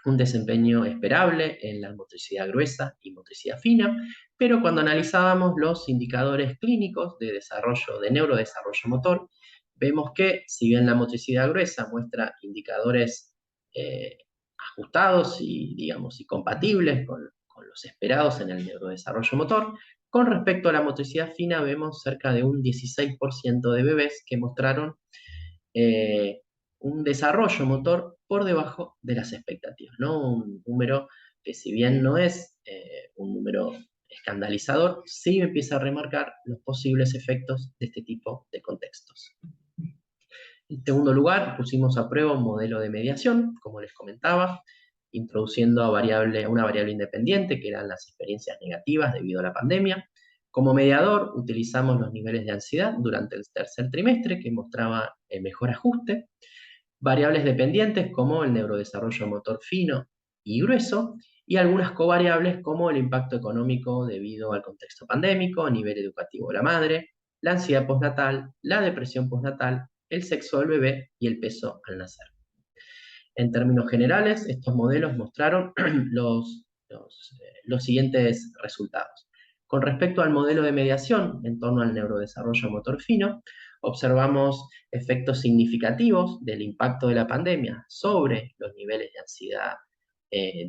un desempeño esperable en la motricidad gruesa y motricidad fina, pero cuando analizábamos los indicadores clínicos de neurodesarrollo motor, vemos que si bien la motricidad gruesa muestra indicadores ajustados y compatibles con los esperados en el neurodesarrollo motor, Con respecto a la motricidad fina, vemos cerca de un 16% de bebés que mostraron un desarrollo motor por debajo de las expectativas, ¿no? Un número que, si bien no es un número escandalizador, sí empieza a remarcar los posibles efectos de este tipo de contextos. En segundo lugar, pusimos a prueba un modelo de mediación, como les comentaba, introduciendo a una variable independiente, que eran las experiencias negativas debido a la pandemia. Como mediador, utilizamos los niveles de ansiedad durante el tercer trimestre, que mostraba mejor ajuste. Variables dependientes, como el neurodesarrollo motor fino y grueso, y algunas covariables, como el impacto económico debido al contexto pandémico, nivel educativo de la madre, la ansiedad postnatal, la depresión postnatal, el sexo del bebé y el peso al nacer. En términos generales, estos modelos mostraron los siguientes resultados. Con respecto al modelo de mediación en torno al neurodesarrollo motor fino, observamos efectos significativos del impacto de la pandemia sobre los niveles de ansiedad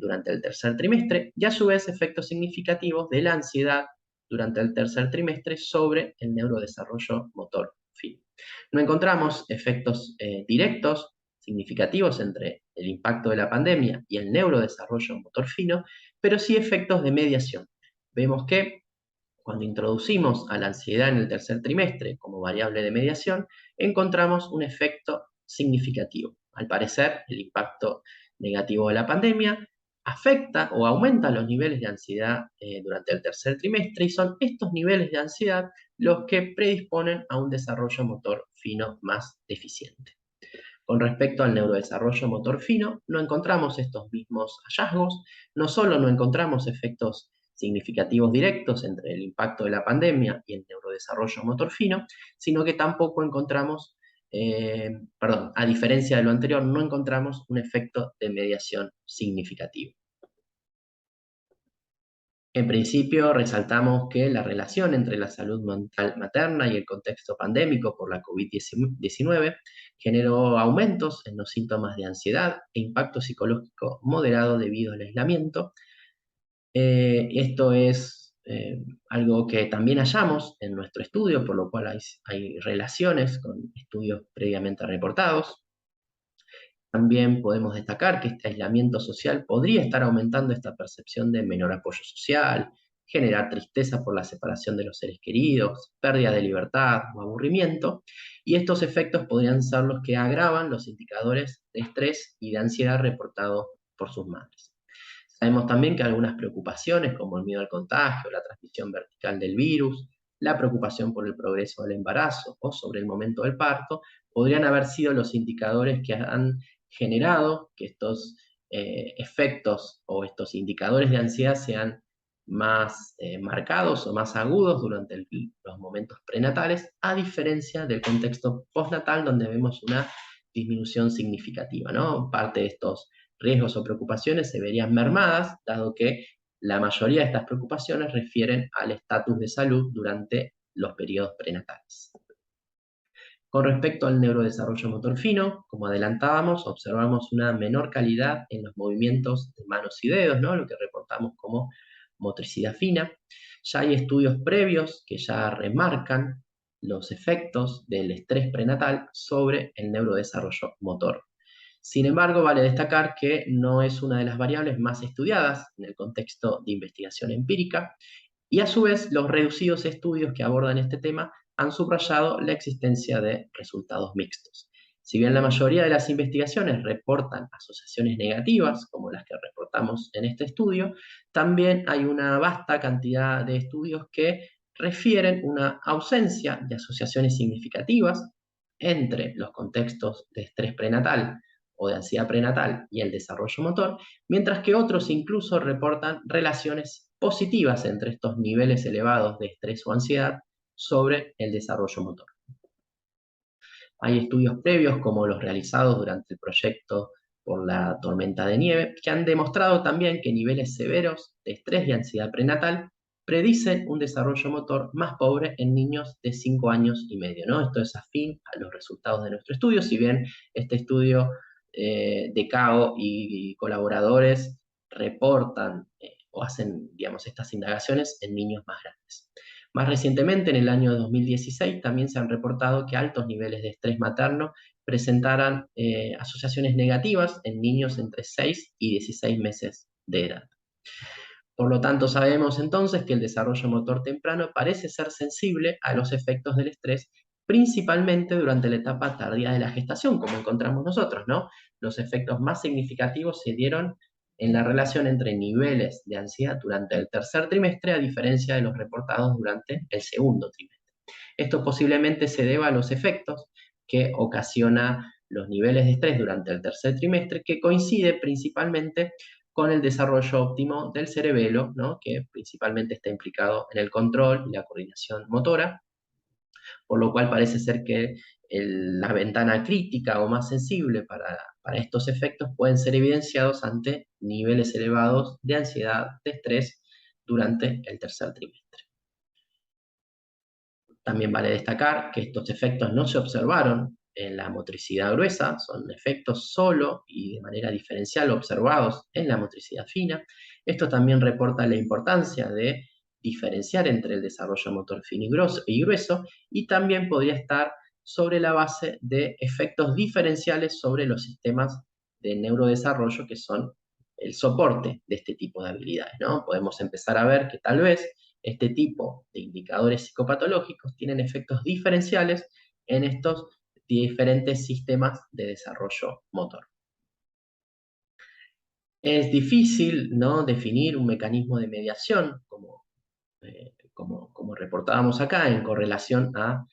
durante el tercer trimestre, y a su vez efectos significativos de la ansiedad durante el tercer trimestre sobre el neurodesarrollo motor fino. No encontramos efectos directos significativos entre el impacto de la pandemia y el neurodesarrollo motor fino, pero sí efectos de mediación. Vemos que cuando introducimos a la ansiedad en el tercer trimestre como variable de mediación, encontramos un efecto significativo. Al parecer, el impacto negativo de la pandemia afecta o aumenta los niveles de ansiedad durante el tercer trimestre, y son estos niveles de ansiedad los que predisponen a un desarrollo motor fino más deficiente. Con respecto al neurodesarrollo motor fino, no encontramos estos mismos hallazgos. No solo no encontramos efectos significativos directos entre el impacto de la pandemia y el neurodesarrollo motor fino, sino que tampoco encontramos, a diferencia de lo anterior, no encontramos un efecto de mediación significativo. En principio, resaltamos que la relación entre la salud mental materna y el contexto pandémico por la COVID-19 generó aumentos en los síntomas de ansiedad e impacto psicológico moderado debido al aislamiento. Esto es algo que también hallamos en nuestro estudio, por lo cual hay relaciones con estudios previamente reportados. También podemos destacar que este aislamiento social podría estar aumentando esta percepción de menor apoyo social, generar tristeza por la separación de los seres queridos, pérdida de libertad o aburrimiento, y estos efectos podrían ser los que agravan los indicadores de estrés y de ansiedad reportados por sus madres. Sabemos también que algunas preocupaciones, como el miedo al contagio, la transmisión vertical del virus, la preocupación por el progreso del embarazo o sobre el momento del parto, podrían haber sido los indicadores que han generado que estos efectos o estos indicadores de ansiedad sean más marcados o más agudos durante los momentos prenatales, a diferencia del contexto postnatal, donde vemos una disminución significativa, ¿no? Parte de estos riesgos o preocupaciones se verían mermadas, dado que la mayoría de estas preocupaciones refieren al estatus de salud durante los periodos prenatales. Con respecto al neurodesarrollo motor fino, como adelantábamos, observamos una menor calidad en los movimientos de manos y dedos, ¿no? Lo que reportamos como motricidad fina. Ya hay estudios previos que ya remarcan los efectos del estrés prenatal sobre el neurodesarrollo motor. Sin embargo, vale destacar que no es una de las variables más estudiadas en el contexto de investigación empírica, y a su vez los reducidos estudios que abordan este tema han subrayado la existencia de resultados mixtos. Si bien la mayoría de las investigaciones reportan asociaciones negativas, como las que reportamos en este estudio, también hay una vasta cantidad de estudios que refieren una ausencia de asociaciones significativas entre los contextos de estrés prenatal o de ansiedad prenatal y el desarrollo motor, mientras que otros incluso reportan relaciones positivas entre estos niveles elevados de estrés o ansiedad sobre el desarrollo motor. Hay estudios previos, como los realizados durante el proyecto por la tormenta de nieve, que han demostrado también que niveles severos de estrés y ansiedad prenatal predicen un desarrollo motor más pobre en niños de 5 años y medio, ¿no? Esto es afín a los resultados de nuestro estudio, si bien este estudio de CAO y colaboradores reportan o hacen, digamos, estas indagaciones en niños más grandes. Más recientemente, en el año 2016, también se han reportado que altos niveles de estrés materno presentaran asociaciones negativas en niños entre 6 y 16 meses de edad. Por lo tanto, sabemos entonces que el desarrollo motor temprano parece ser sensible a los efectos del estrés, principalmente durante la etapa tardía de la gestación, como encontramos nosotros, ¿no? Los efectos más significativos se dieron en la relación entre niveles de ansiedad durante el tercer trimestre, a diferencia de los reportados durante el segundo trimestre. Esto posiblemente se deba a los efectos que ocasiona los niveles de estrés durante el tercer trimestre, que coincide principalmente con el desarrollo óptimo del cerebelo, ¿no? Que principalmente está implicado en el control y la coordinación motora, por lo cual parece ser que la ventana crítica o más sensible para estos efectos pueden ser evidenciados ante niveles elevados de ansiedad, de estrés durante el tercer trimestre. También vale destacar que estos efectos no se observaron en la motricidad gruesa, son efectos solo y de manera diferencial observados en la motricidad fina. Esto también reporta la importancia de diferenciar entre el desarrollo motor fino y grueso, y también podría estar sobre la base de efectos diferenciales sobre los sistemas de neurodesarrollo que son el soporte de este tipo de habilidades, ¿no? Podemos empezar a ver que tal vez este tipo de indicadores psicopatológicos tienen efectos diferenciales en estos diferentes sistemas de desarrollo motor. Es difícil, ¿no?, definir un mecanismo de mediación, como reportábamos acá, en correlación a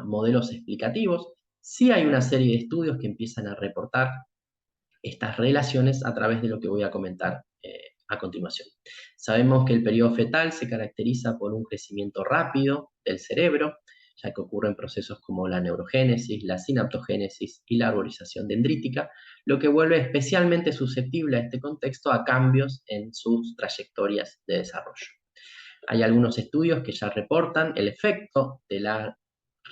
modelos explicativos. Sí hay una serie de estudios que empiezan a reportar estas relaciones a través de lo que voy a comentar a continuación. Sabemos que el periodo fetal se caracteriza por un crecimiento rápido del cerebro, ya que ocurren procesos como la neurogénesis, la sinaptogénesis y la arborización dendrítica, lo que vuelve especialmente susceptible a este contexto a cambios en sus trayectorias de desarrollo. Hay algunos estudios que ya reportan el efecto de la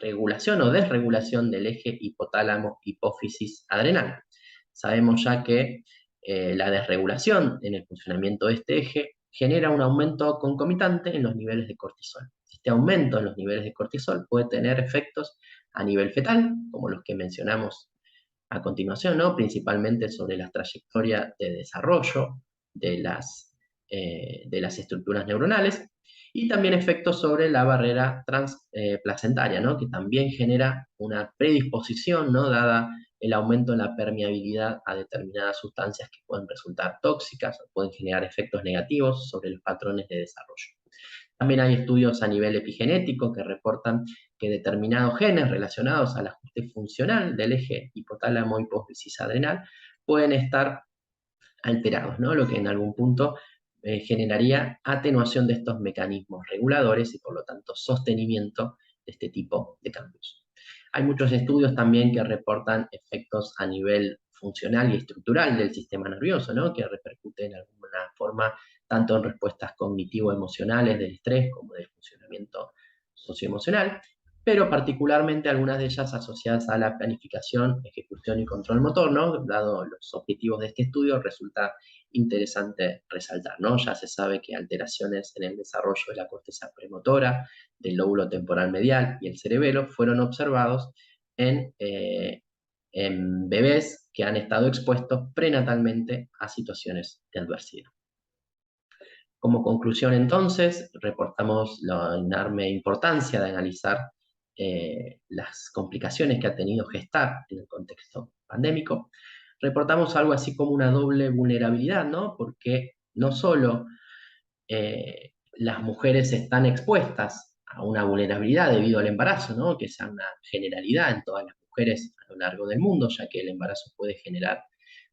regulación o desregulación del eje hipotálamo-hipófisis-adrenal. Sabemos ya que la desregulación en el funcionamiento de este eje genera un aumento concomitante en los niveles de cortisol. Este aumento en los niveles de cortisol puede tener efectos a nivel fetal, como los que mencionamos a continuación, ¿no?, principalmente sobre la trayectoria de desarrollo de las estructuras neuronales, y también efectos sobre la barrera transplacentaria, ¿no?, que también genera una predisposición, ¿no?, dada el aumento en la permeabilidad a determinadas sustancias que pueden resultar tóxicas o pueden generar efectos negativos sobre los patrones de desarrollo. También hay estudios a nivel epigenético que reportan que determinados genes relacionados al ajuste funcional del eje hipotálamo-hipófisis-adrenal pueden estar alterados, ¿no?, lo que en algún punto generaría atenuación de estos mecanismos reguladores y por lo tanto sostenimiento de este tipo de cambios. Hay muchos estudios también que reportan efectos a nivel funcional y estructural del sistema nervioso, ¿no?, que repercuten de alguna forma tanto en respuestas cognitivo-emocionales del estrés como del funcionamiento socioemocional, pero particularmente algunas de ellas asociadas a la planificación, ejecución y control motor, ¿no? Dado los objetivos de este estudio, resulta interesante resaltar, ¿no? Ya se sabe que alteraciones en el desarrollo de la corteza premotora, del lóbulo temporal medial y el cerebelo fueron observados en bebés que han estado expuestos prenatalmente a situaciones de adversidad. Como conclusión, entonces, reportamos la enorme importancia de analizar las complicaciones que ha tenido gestar en el contexto pandémico. Reportamos algo así como una doble vulnerabilidad, ¿no?, porque no solo las mujeres están expuestas a una vulnerabilidad debido al embarazo, ¿no?, que es una generalidad en todas las mujeres a lo largo del mundo, ya que el embarazo puede generar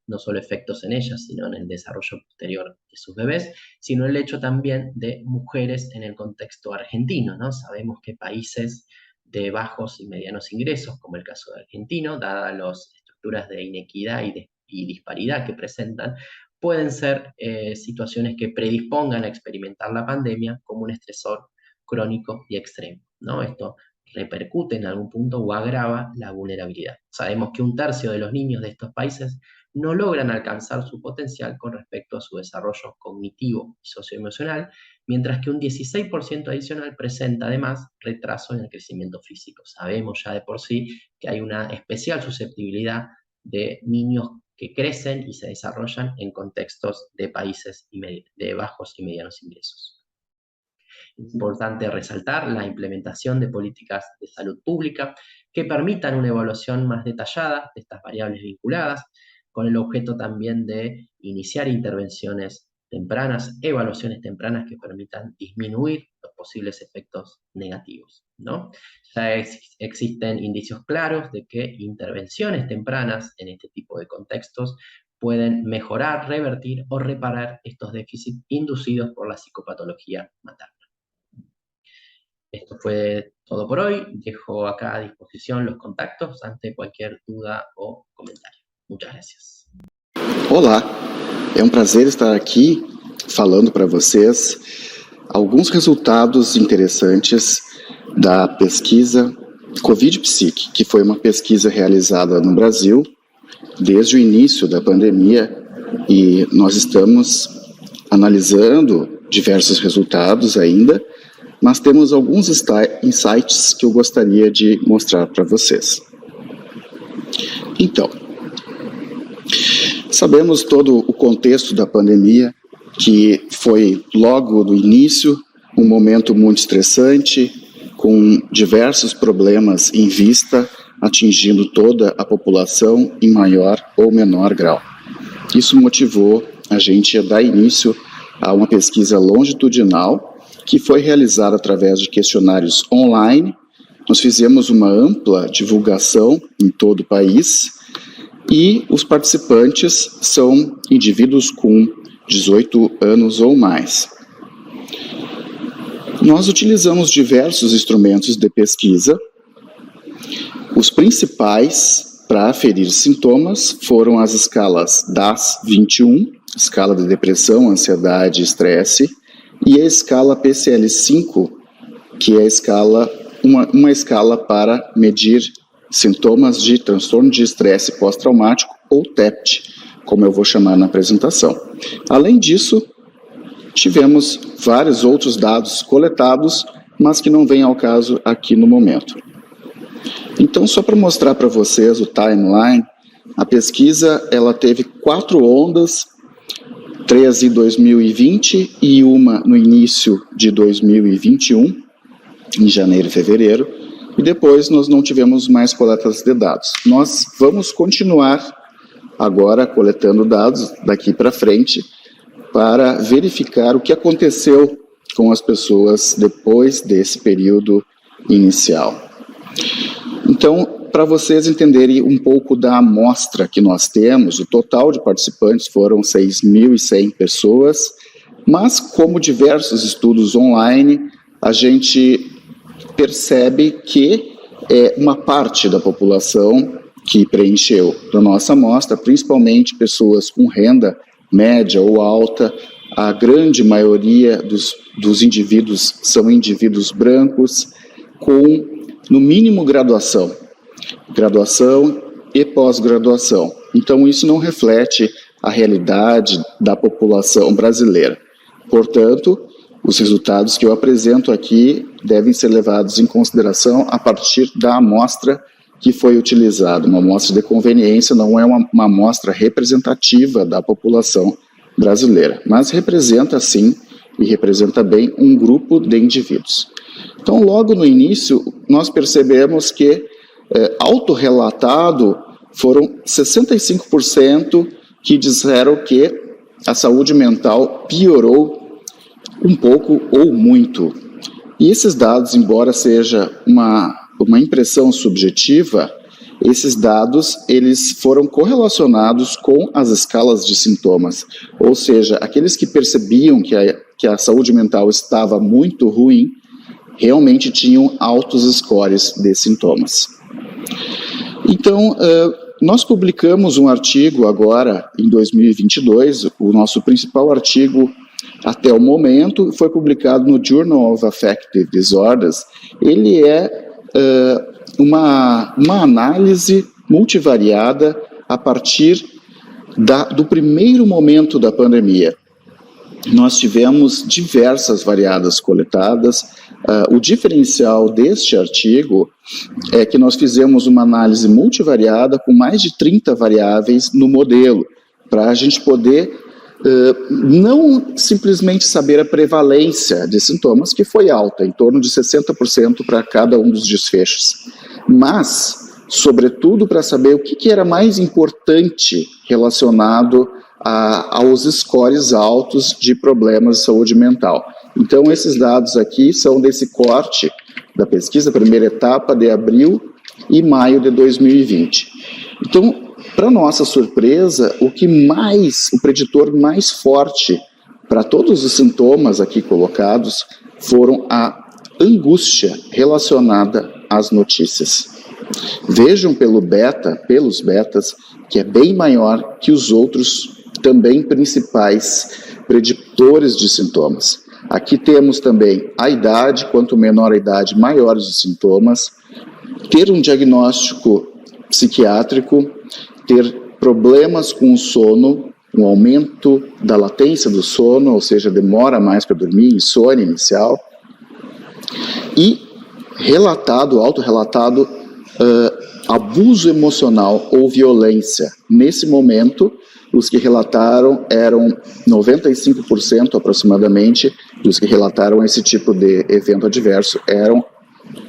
no solo efectos en ellas, sino en el desarrollo posterior de sus bebés, sino el hecho también de mujeres en el contexto argentino, ¿no? Sabemos que países de bajos y medianos ingresos, como el caso de Argentina, dadas las estructuras de inequidad y disparidad que presentan, pueden ser situaciones que predispongan a experimentar la pandemia como un estresor crónico y extremo, ¿no? Esto repercute en algún punto o agrava la vulnerabilidad. Sabemos que 1/3 de los niños de estos países no logran alcanzar su potencial con respecto a su desarrollo cognitivo y socioemocional, mientras que un 16% adicional presenta además retraso en el crecimiento físico. Sabemos ya de por sí que hay una especial susceptibilidad de niños que crecen y se desarrollan en contextos de países de bajos y medianos ingresos. Es importante resaltar la implementación de políticas de salud pública que permitan una evaluación más detallada de estas variables vinculadas, con el objeto también de iniciar intervenciones tempranas, evaluaciones tempranas que permitan disminuir los posibles efectos negativos, ¿no? Ya existen indicios claros de que intervenciones tempranas en este tipo de contextos pueden mejorar, revertir o reparar estos déficits inducidos por la psicopatología materna. Esto fue todo por hoy. Dejo acá a disposición los contactos ante cualquier duda o comentario. Muchas gracias. Olá, é prazer estar aqui falando para vocês alguns resultados interessantes da pesquisa Covid-Psic, que foi uma pesquisa realizada no Brasil desde o início da pandemia, e nós estamos analisando diversos resultados ainda, mas temos alguns insights que eu gostaria de mostrar para vocês. Então, sabemos todo o contexto da pandemia, que foi logo do início um momento muito estressante, com diversos problemas em vista, atingindo toda a população em maior ou menor grau. Isso motivou a gente a dar início a uma pesquisa longitudinal que foi realizada através de questionários online. Nós fizemos uma ampla divulgação em todo o país e os participantes são indivíduos com 18 anos ou mais. Nós utilizamos diversos instrumentos de pesquisa. Os principais para aferir sintomas foram as escalas DAS-21, escala de depressão, ansiedade e estresse, e a escala PCL-5, que é a escala, uma escala para medir sintomas de transtorno de estresse pós-traumático, ou TEPT, como eu vou chamar na apresentação. Além disso, tivemos vários outros dados coletados, mas que não vêm ao caso aqui no momento. Então, só para mostrar para vocês o timeline, a pesquisa ela teve 4 ondas, 3 em 2020 e uma no início de 2021, em janeiro e fevereiro, e depois nós não tivemos mais coletas de dados. Nós vamos continuar agora coletando dados daqui para frente para verificar o que aconteceu com as pessoas depois desse período inicial. Então, para vocês entenderem um pouco da amostra que nós temos, o total de participantes foram 6.100 pessoas, mas como diversos estudos online, a gente percebe que uma parte da população que preencheu da nossa amostra, principalmente pessoas com renda média ou alta, a grande maioria dos indivíduos são indivíduos brancos com, no mínimo, graduação e pós-graduação. Então, isso não reflete a realidade da população brasileira. Portanto, os resultados que eu apresento aqui devem ser levados em consideração a partir da amostra que foi utilizada. Uma amostra de conveniência não é uma amostra representativa da população brasileira, mas representa, sim, e representa bem um grupo de indivíduos. Então, logo no início, nós percebemos que autorrelatado foram 65% que disseram que a saúde mental piorou um pouco ou muito. E esses dados, embora seja uma impressão subjetiva, esses dados eles foram correlacionados com as escalas de sintomas. Ou seja, aqueles que percebiam que a saúde mental estava muito ruim, realmente tinham altos scores de sintomas. Então, nós publicamos um artigo agora, em 2022, o nosso principal artigo até o momento, foi publicado no Journal of Affective Disorders. Ele é uma análise multivariada a partir do primeiro momento da pandemia. Nós tivemos diversas variadas coletadas. O diferencial deste artigo é que nós fizemos uma análise multivariada com mais de 30 variáveis no modelo, para a gente poder não simplesmente saber a prevalência de sintomas, que foi alta, em torno de 60% para cada um dos desfechos, mas, sobretudo, para saber o que era mais importante relacionado aos scores altos de problemas de saúde mental. Então, esses dados aqui são desse corte da pesquisa, primeira etapa de abril e maio de 2020. Então, para nossa surpresa, o preditor mais forte para todos os sintomas aqui colocados foram a angústia relacionada às notícias. Vejam pelos betas, que é bem maior que os outros também principais preditores de sintomas. Aqui temos também a idade, quanto menor a idade, maiores os sintomas, ter um diagnóstico psiquiátrico, ter problemas com o sono, um aumento da latência do sono, ou seja, demora mais para dormir, insônia inicial, e autorrelatado abuso emocional ou violência. Nesse momento, os que relataram eram 95% aproximadamente dos que relataram esse tipo de evento adverso eram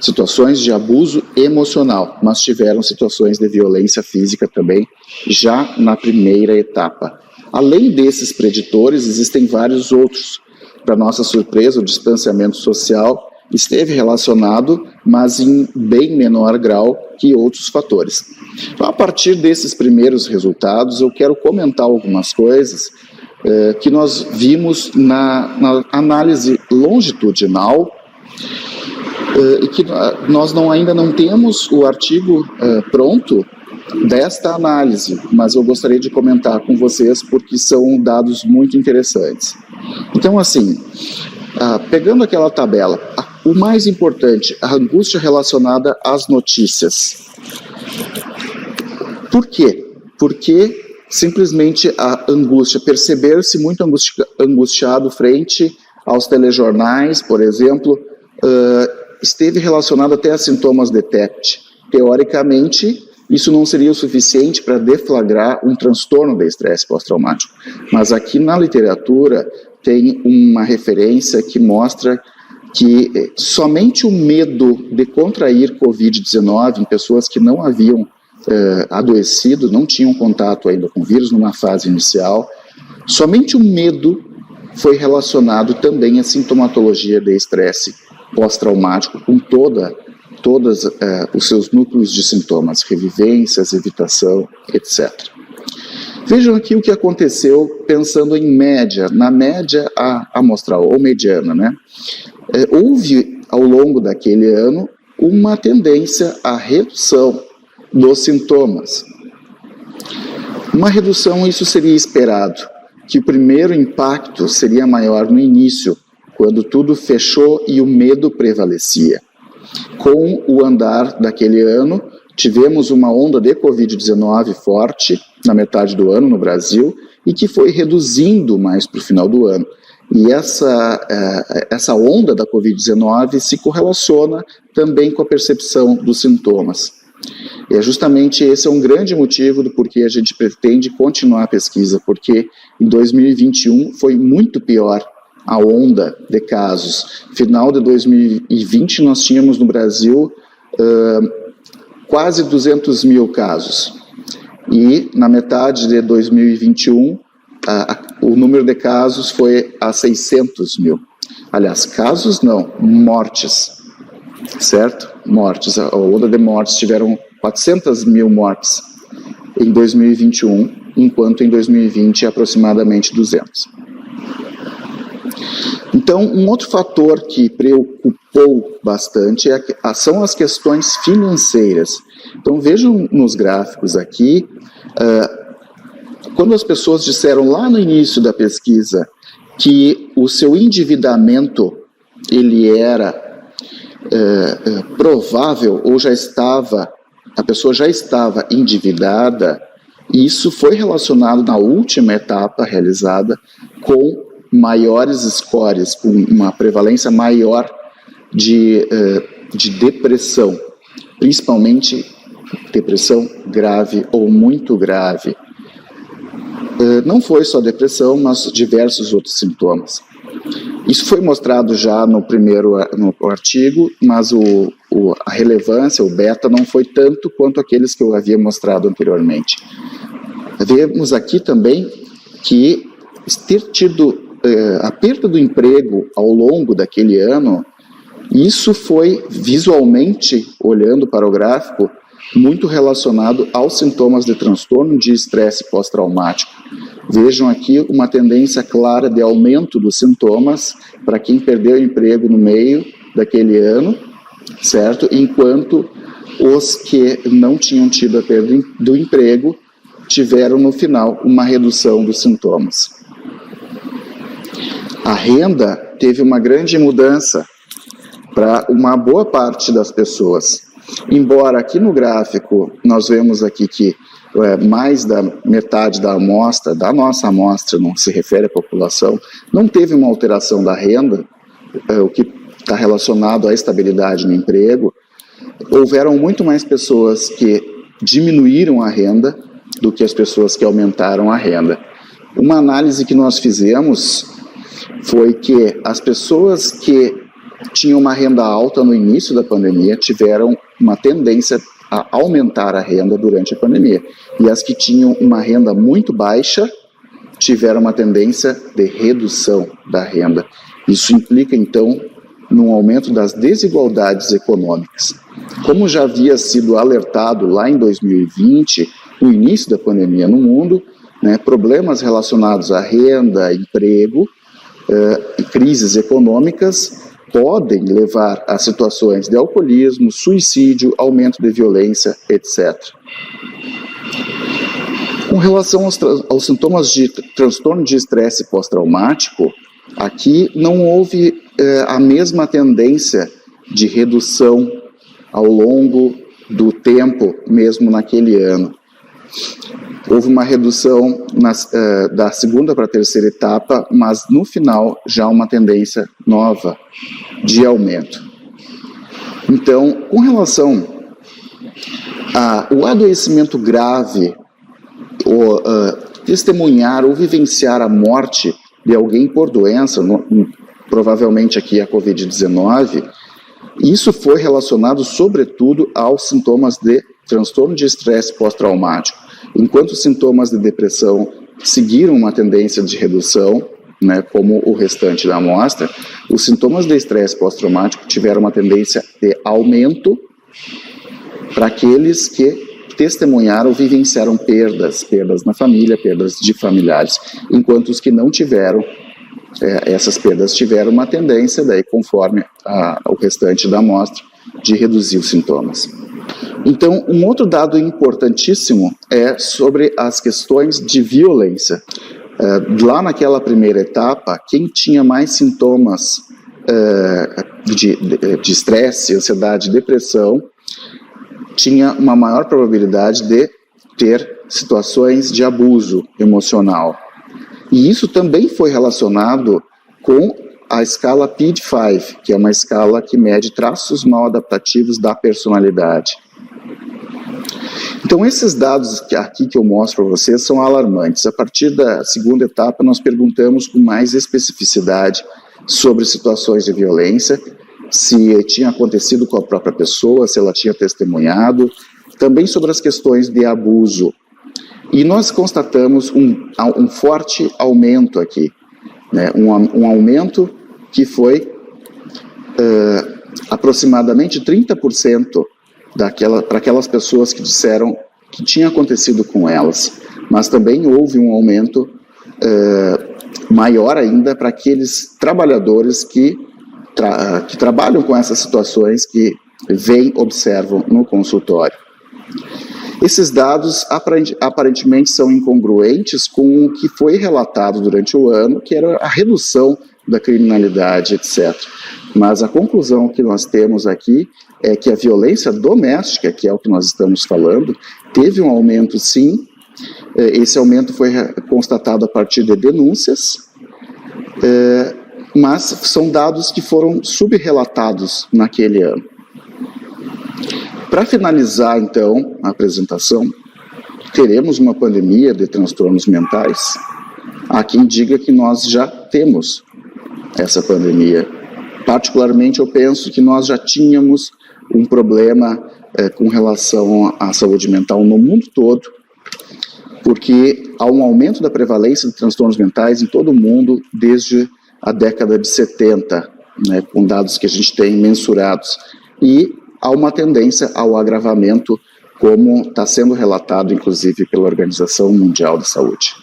situações de abuso emocional, mas tiveram situações de violência física também já na primeira etapa. Além desses preditores, existem vários outros. Para nossa surpresa, o distanciamento social esteve relacionado, mas em bem menor grau que outros fatores. Então, a partir desses primeiros resultados, eu quero comentar algumas coisas que nós vimos na análise longitudinal e que nós ainda não temos o artigo pronto desta análise, mas eu gostaria de comentar com vocês porque são dados muito interessantes. Então, assim, pegando aquela tabela, o mais importante, a angústia relacionada às notícias. Por quê? Porque simplesmente a angústia, perceber-se muito angustiado frente aos telejornais, por exemplo, esteve relacionado até a sintomas de TEPT. Teoricamente, isso não seria o suficiente para deflagrar um transtorno de estresse pós-traumático. Mas aqui na literatura tem uma referência que mostra que somente o medo de contrair Covid-19 em pessoas que não haviam adoecido, não tinham contato ainda com o vírus numa fase inicial, somente o medo foi relacionado também à sintomatologia de estresse pós-traumático, com todos os seus núcleos de sintomas, revivências, evitação, etc. Vejam aqui o que aconteceu pensando em média, na média amostral, ou mediana, né? Houve, ao longo daquele ano, uma tendência à redução dos sintomas. Uma redução, isso seria esperado, que o primeiro impacto seria maior no início, quando tudo fechou e o medo prevalecia. Com o andar daquele ano, tivemos uma onda de Covid-19 forte na metade do ano no Brasil e que foi reduzindo mais para o final do ano. E essa onda da Covid-19 se correlaciona também com a percepção dos sintomas. E é justamente esse um grande motivo do porquê a gente pretende continuar a pesquisa, porque em 2021 foi muito pior a onda de casos. Final de 2020 nós tínhamos no Brasil quase 200 mil casos. E na metade de 2021 o número de casos foi a 600 mil. Aliás, casos não, mortes, certo? Mortes, a onda de mortes tiveram 400 mil mortes em 2021, enquanto em 2020 aproximadamente 200. Então, um outro fator que preocupou bastante são as questões financeiras. Então, vejam nos gráficos aqui, quando as pessoas disseram lá no início da pesquisa que o seu endividamento ele era provável ou a pessoa já estava endividada, e isso foi relacionado na última etapa realizada com maiores scores, com uma prevalência maior de depressão, principalmente depressão grave ou muito grave. Não foi só depressão, mas diversos outros sintomas. Isso foi mostrado já no artigo, mas a relevância, o beta, não foi tanto quanto aqueles que eu havia mostrado anteriormente. Vemos aqui também que ter tido a perda do emprego ao longo daquele ano, isso foi visualmente, olhando para o gráfico, muito relacionado aos sintomas de transtorno de estresse pós-traumático. Vejam aqui uma tendência clara de aumento dos sintomas para quem perdeu o emprego no meio daquele ano, certo? Enquanto os que não tinham tido a perda do emprego tiveram no final uma redução dos sintomas. A renda teve uma grande mudança para uma boa parte das pessoas. Embora aqui no gráfico nós vemos aqui que mais da metade da amostra, da nossa amostra, não se refere à população, não teve uma alteração da renda, o que está relacionado à estabilidade no emprego. Houveram muito mais pessoas que diminuíram a renda do que as pessoas que aumentaram a renda. Uma análise que nós fizemos foi que as pessoas que tinham uma renda alta no início da pandemia tiveram uma tendência a aumentar a renda durante a pandemia. E as que tinham uma renda muito baixa tiveram uma tendência de redução da renda. Isso implica, então, num aumento das desigualdades econômicas. Como já havia sido alertado lá em 2020, no início da pandemia no mundo, problemas relacionados à renda, emprego e crises econômicas podem levar a situações de alcoolismo, suicídio, aumento de violência, etc. Com relação aos sintomas de transtorno de estresse pós-traumático, aqui não houve a mesma tendência de redução ao longo do tempo, mesmo naquele ano. Houve uma redução da segunda para a terceira etapa, mas no final já uma tendência nova de aumento. Então, com relação ao adoecimento grave, ou testemunhar ou vivenciar a morte de alguém por doença, provavelmente aqui a Covid-19, isso foi relacionado sobretudo aos sintomas de transtorno de estresse pós-traumático. Enquanto os sintomas de depressão seguiram uma tendência de redução, como o restante da amostra, os sintomas de estresse pós-traumático tiveram uma tendência de aumento para aqueles que testemunharam ou vivenciaram perdas na família, perdas de familiares, enquanto os que não tiveram, essas perdas tiveram uma tendência, daí conforme o restante da amostra, de reduzir os sintomas. Então, um outro dado importantíssimo é sobre as questões de violência. Lá naquela primeira etapa, quem tinha mais sintomas de estresse, ansiedade, depressão, tinha uma maior probabilidade de ter situações de abuso emocional. E isso também foi relacionado com a escala PID-5, que é uma escala que mede traços mal adaptativos da personalidade. Então, esses dados aqui que eu mostro para vocês são alarmantes. A partir da segunda etapa, nós perguntamos com mais especificidade sobre situações de violência, se tinha acontecido com a própria pessoa, se ela tinha testemunhado, também sobre as questões de abuso. E nós constatamos um forte aumento aqui, um aumento que foi aproximadamente 30% para aquelas pessoas que disseram que tinha acontecido com elas, mas também houve um aumento maior ainda para aqueles trabalhadores que trabalham com essas situações, que observam no consultório. Esses dados aparentemente são incongruentes com o que foi relatado durante o ano, que era a redução da criminalidade, etc. Mas a conclusão que nós temos aqui é que a violência doméstica, que é o que nós estamos falando, teve um aumento, sim. Esse aumento foi constatado a partir de denúncias, mas são dados que foram subrelatados naquele ano. Para finalizar, então, a apresentação, teremos uma pandemia de transtornos mentais? Há quem diga que nós já temos essa pandemia. Particularmente, eu penso que nós já tínhamos um problema com relação à saúde mental no mundo todo, porque há um aumento da prevalência de transtornos mentais em todo o mundo desde a década de 70, né, com dados que a gente tem mensurados, e há uma tendência ao agravamento, como está sendo relatado, inclusive, pela Organização Mundial da Saúde.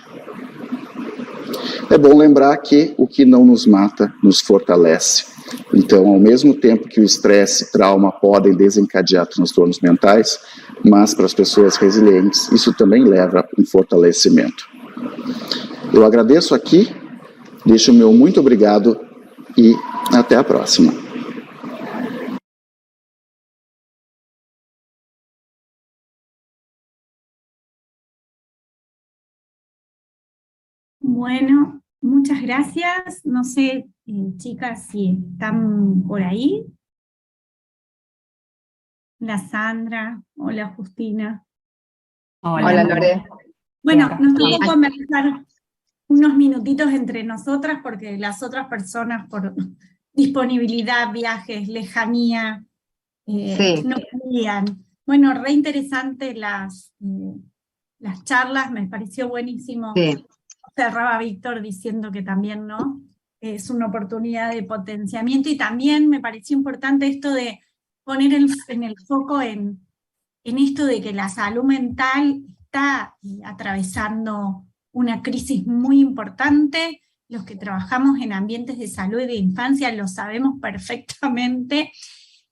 É bom lembrar que o que não nos mata nos fortalece. Então, ao mesmo tempo que o estresse e trauma podem desencadear transtornos mentais, mas para as pessoas resilientes, isso também leva a um fortalecimento. Eu agradeço aqui, deixo o meu muito obrigado e até a próxima. Bueno, muchas gracias. No sé, chicas, si están por ahí. La Sandra, hola Justina. Hola, Lore. Bueno, Bien. nos tocó conversar unos minutitos entre nosotras porque las otras personas por disponibilidad, viajes, lejanía, no podían. Bueno, re interesante las charlas, me pareció buenísimo. Sí. Cerraba Víctor diciendo que también, ¿no? Es una oportunidad de potenciamiento y también me pareció importante esto de poner en el foco en esto de que la salud mental está atravesando una crisis muy importante. Los que trabajamos en ambientes de salud y de infancia lo sabemos perfectamente,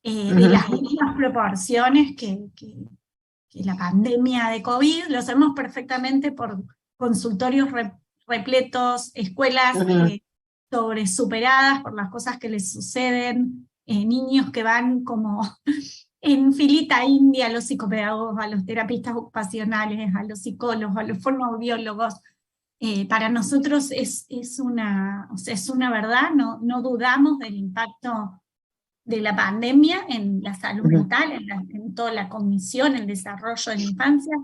de las mismas proporciones que la pandemia de COVID, lo sabemos perfectamente por consultorios repletos, escuelas sobresuperadas por las cosas que les suceden, niños que van como en filita india a los psicopedagogos, a los terapistas ocupacionales, a los psicólogos, a los fonoaudiólogos. Para nosotros es una verdad, no dudamos del impacto de la pandemia en la salud mental, en toda la cognición, el desarrollo de la infancia,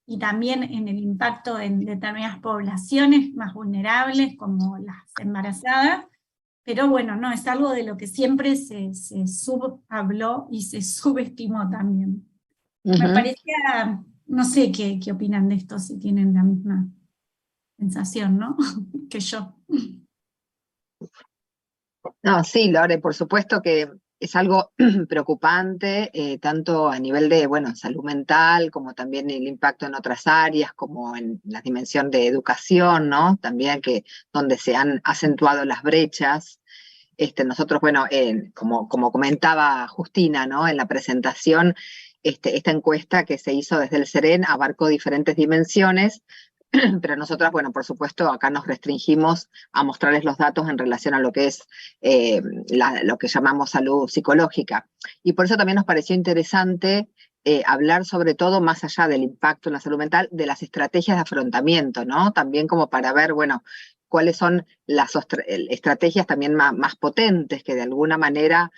y también en el impacto en determinadas poblaciones más vulnerables, como las embarazadas. Pero bueno, no, es algo de lo que siempre se subhabló y se subestimó también. Me parecía, no sé qué opinan de esto, si tienen la misma sensación, ¿no? que yo. No, sí, Lore, por supuesto que es algo preocupante, tanto a nivel de, salud mental, como también el impacto en otras áreas, como en la dimensión de educación, ¿no? También donde se han acentuado las brechas. Nosotros, como comentaba Justina, ¿no? En la presentación, esta encuesta que se hizo desde el CEREN abarcó diferentes dimensiones, pero nosotras, por supuesto, acá nos restringimos a mostrarles los datos en relación a lo que es lo que llamamos salud psicológica. Y por eso también nos pareció interesante hablar sobre todo, más allá del impacto en la salud mental, de las estrategias de afrontamiento, ¿no? También como para ver, cuáles son las estrategias también más potentes que de alguna manera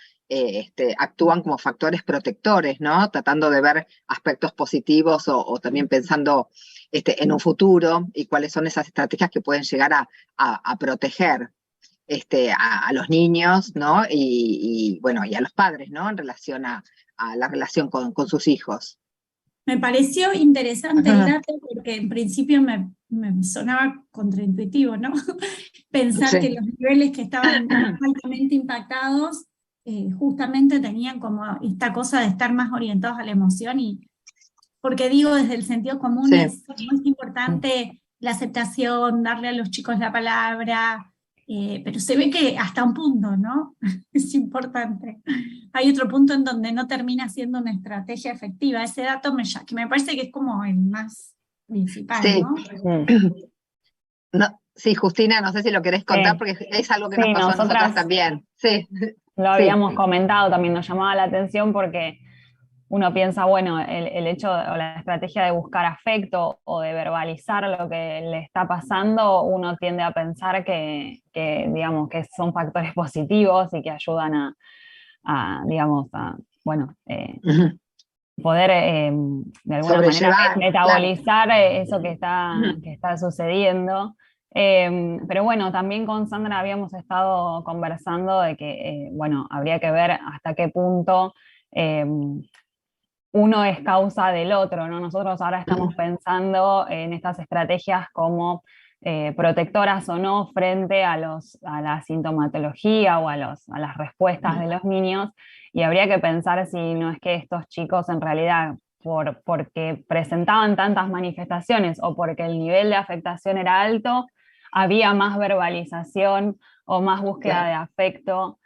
actúan como factores protectores, ¿no? Tratando de ver aspectos positivos o también pensando en un futuro y cuáles son esas estrategias que pueden llegar a proteger a los niños, ¿no? Y a los padres, ¿no? En relación a la relación con sus hijos. Me pareció interesante el dato porque en principio me sonaba contraintuitivo, ¿no? Pensar que los niveles que estaban altamente impactados justamente tenían como esta cosa de estar más orientados a la emoción, y porque digo, desde el sentido común es muy importante la aceptación, darle a los chicos la palabra, pero se ve que hasta un punto, ¿no? Es importante. Hay otro punto en donde no termina siendo una estrategia efectiva. Ese dato que me parece que es como el más principal, ¿no? Sí, Justina, no sé si lo querés contar, porque es algo que nos pasó a nosotras también. Sí. Lo habíamos comentado, también nos llamaba la atención porque uno piensa, bueno, el hecho o la estrategia de buscar afecto o de verbalizar lo que le está pasando, uno tiende a pensar digamos, que son factores positivos y que ayudan digamos, bueno, poder de alguna manera metabolizar eso que está sucediendo. Pero bueno, también con Sandra habíamos estado conversando de que, bueno, habría que ver hasta qué punto uno es causa del otro, ¿no? Nosotros ahora estamos pensando en estas estrategias como protectoras o no frente a la sintomatología o a las respuestas de los niños, y habría que pensar si no es que estos chicos en realidad, porque presentaban tantas manifestaciones o porque el nivel de afectación era alto, había más verbalización o más búsqueda de afecto,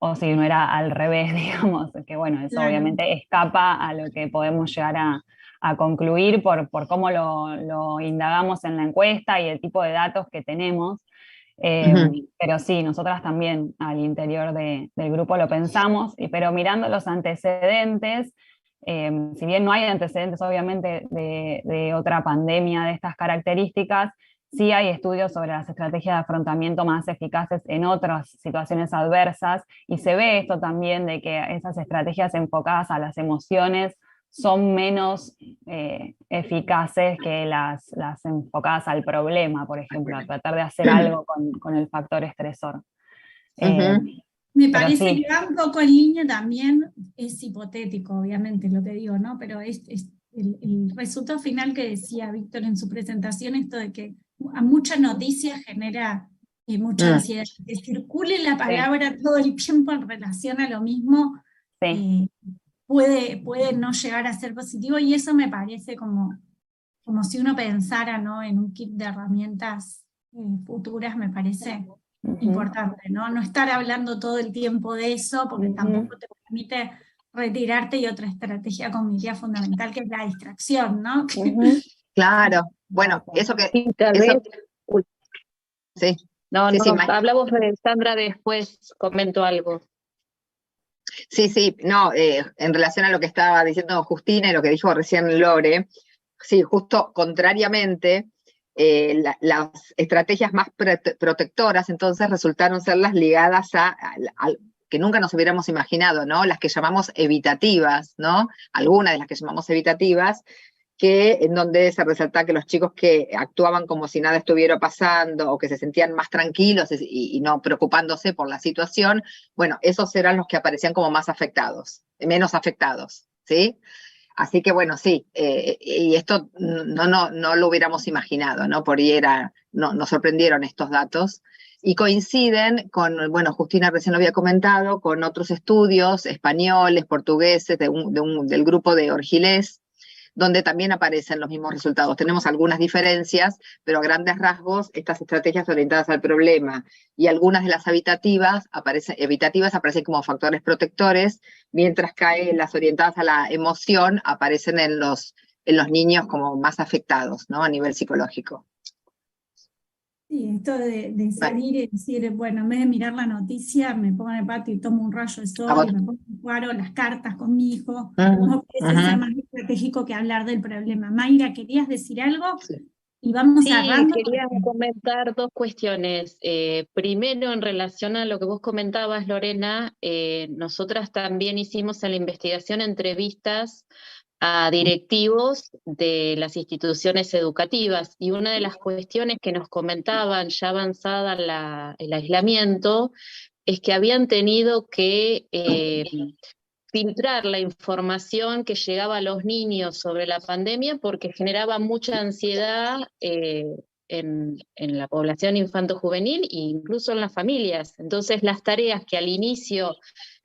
o si no era al revés, digamos, que bueno, eso obviamente escapa a lo que podemos llegar a concluir por cómo lo indagamos en la encuesta y el tipo de datos que tenemos. Pero sí, nosotras también al interior del grupo lo pensamos, pero mirando los antecedentes, si bien no hay antecedentes obviamente de otra pandemia de estas características, sí hay estudios sobre las estrategias de afrontamiento más eficaces en otras situaciones adversas, y se ve esto también de que esas estrategias enfocadas a las emociones son menos eficaces que las enfocadas al problema, por ejemplo, a tratar de hacer algo con el factor estresor. Me parece que va un poco en línea también, es hipotético, obviamente, lo que digo, ¿no? Pero es el resultado final que decía Víctor en su presentación, esto de que a mucha noticia genera mucha ansiedad. Que circule la palabra todo el tiempo en relación a lo mismo, puede no llegar a ser positivo, y eso me parece como si uno pensara, ¿no?, en un kit de herramientas futuras, me parece importante, ¿no? No estar hablando todo el tiempo de eso, porque tampoco te permite retirarte, y otra estrategia cognitiva fundamental que es la distracción, ¿no? Claro, bueno, eso que... Sí, tal vez... Uy. Sí. No, sí, hablamos de Sandra, después comento algo. Sí, no, en relación a lo que estaba diciendo Justina y lo que dijo recién Lore, sí, justo contrariamente, las estrategias más protectoras entonces resultaron ser las ligadas a que nunca nos hubiéramos imaginado, ¿no? Las que llamamos evitativas, ¿no? Algunas de las que llamamos evitativas, en donde se resalta que los chicos que actuaban como si nada estuviera pasando o que se sentían más tranquilos y no preocupándose por la situación, bueno, esos eran los que aparecían como más afectados, menos afectados, ¿sí? Así que bueno, sí, y esto no lo hubiéramos imaginado, ¿no? Por ahí nos sorprendieron estos datos, y coinciden con, bueno, Justina recién lo había comentado, con otros estudios españoles, portugueses, del grupo de Orgilés, donde también aparecen los mismos resultados. Tenemos algunas diferencias, pero a grandes rasgos, estas estrategias orientadas al problema y algunas de las evitativas aparecen como factores protectores, mientras que las orientadas a la emoción aparecen en los niños como más afectados, ¿no? A nivel psicológico. Sí, esto de salir y decir, bueno, en vez de mirar la noticia, me pongo en el patio y tomo un rayo de sol y me pongo a jugar o las cartas con mi hijo. No parece ser más estratégico que hablar del problema. Mayra, ¿querías decir algo? Sí. Y vamos cerrando. Sí, quería comentar dos cuestiones. Primero, en relación a lo que vos comentabas, Lorena, nosotras también hicimos en la investigación entrevistas a directivos de las instituciones educativas, y una de las cuestiones que nos comentaban ya avanzada el aislamiento es que habían tenido que filtrar la información que llegaba a los niños sobre la pandemia porque generaba mucha ansiedad en la población infanto-juvenil e incluso en las familias. Entonces las tareas que al inicio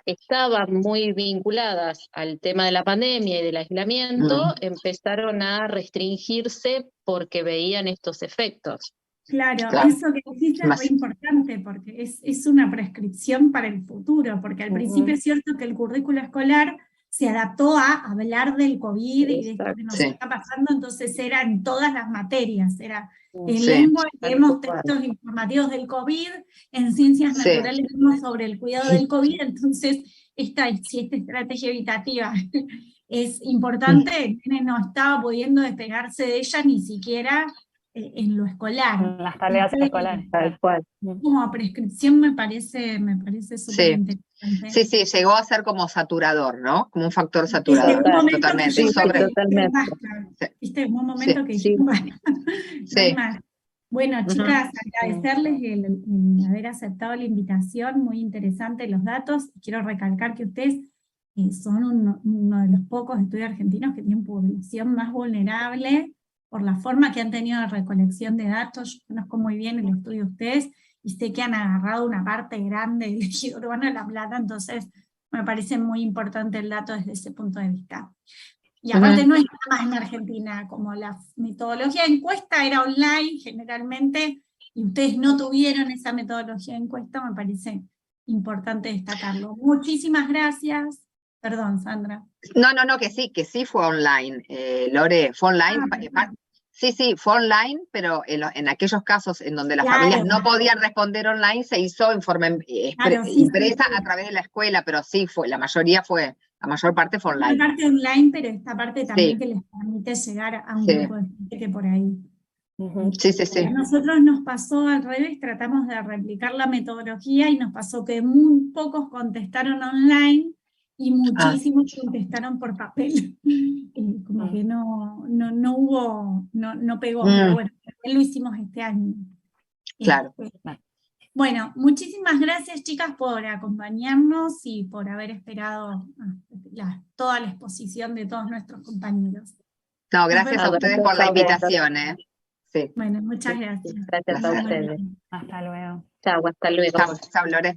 estaban muy vinculadas al tema de la pandemia y del aislamiento, empezaron a restringirse porque veían estos efectos. Claro, eso que dijiste es muy importante, porque es una prescripción para el futuro, porque al principio es cierto que el currículo escolar se adaptó a hablar del COVID y de esto que nos Sí. está pasando, entonces era en todas las materias, era en Sí. lengua Tal leemos cual. textos informativos del COVID, en ciencias Sí. naturales leemos sobre el cuidado del COVID, entonces si esta estrategia evitativa es importante, el nene no estaba pudiendo despegarse de ella ni siquiera en lo escolar. En las tareas Entonces, escolares. Tal cual. como prescripción me parece súper interesante. Sí, sí, llegó a ser como saturador, ¿no? Como un factor En saturador, un momento totalmente. que Y yo sobre, totalmente. basta. Sí. ¿Viste? En un momento que Sí. dijimos, bueno, no hay Sí. más. Bueno, Ujú. chicas, agradecerles el haber aceptado la invitación, muy interesante los datos. Quiero recalcar que ustedes son uno de los pocos estudios argentinos que tienen población más vulnerable por la forma que han tenido de recolección de datos. Yo conozco muy bien el estudio de ustedes y sé que han agarrado una parte grande del ejido urbano de La Plata, entonces me parece muy importante el dato desde ese punto de vista. Y aparte no es nada más en Argentina, como la metodología de encuesta era online generalmente, y ustedes no tuvieron esa metodología de encuesta, me parece importante destacarlo. Muchísimas gracias. Perdón, Sandra. No, que sí fue online, Lore, fue online. Sí, fue online, pero en aquellos casos en donde las Claro. familias no podían responder online, se hizo en forma Claro, sí, impresa sí. a través de la escuela, pero sí fue, la mayor parte fue Una online. parte online, pero esta parte también Sí. que les permite llegar a un Sí. grupo de gente que por ahí. Sí. A nosotros nos pasó al revés, tratamos de replicar la metodología y nos pasó que muy pocos contestaron online y muchísimos contestaron por papel. Como que no hubo, no pegó, pero bueno, también lo hicimos este año. Claro. Bueno, muchísimas gracias, chicas, por acompañarnos y por haber esperado toda la exposición de todos nuestros compañeros. No, gracias vemos. a ustedes por la invitación. Sí. Bueno, muchas gracias. Gracias a ustedes. Hasta luego. Chao, hasta luego. Chao, Lore.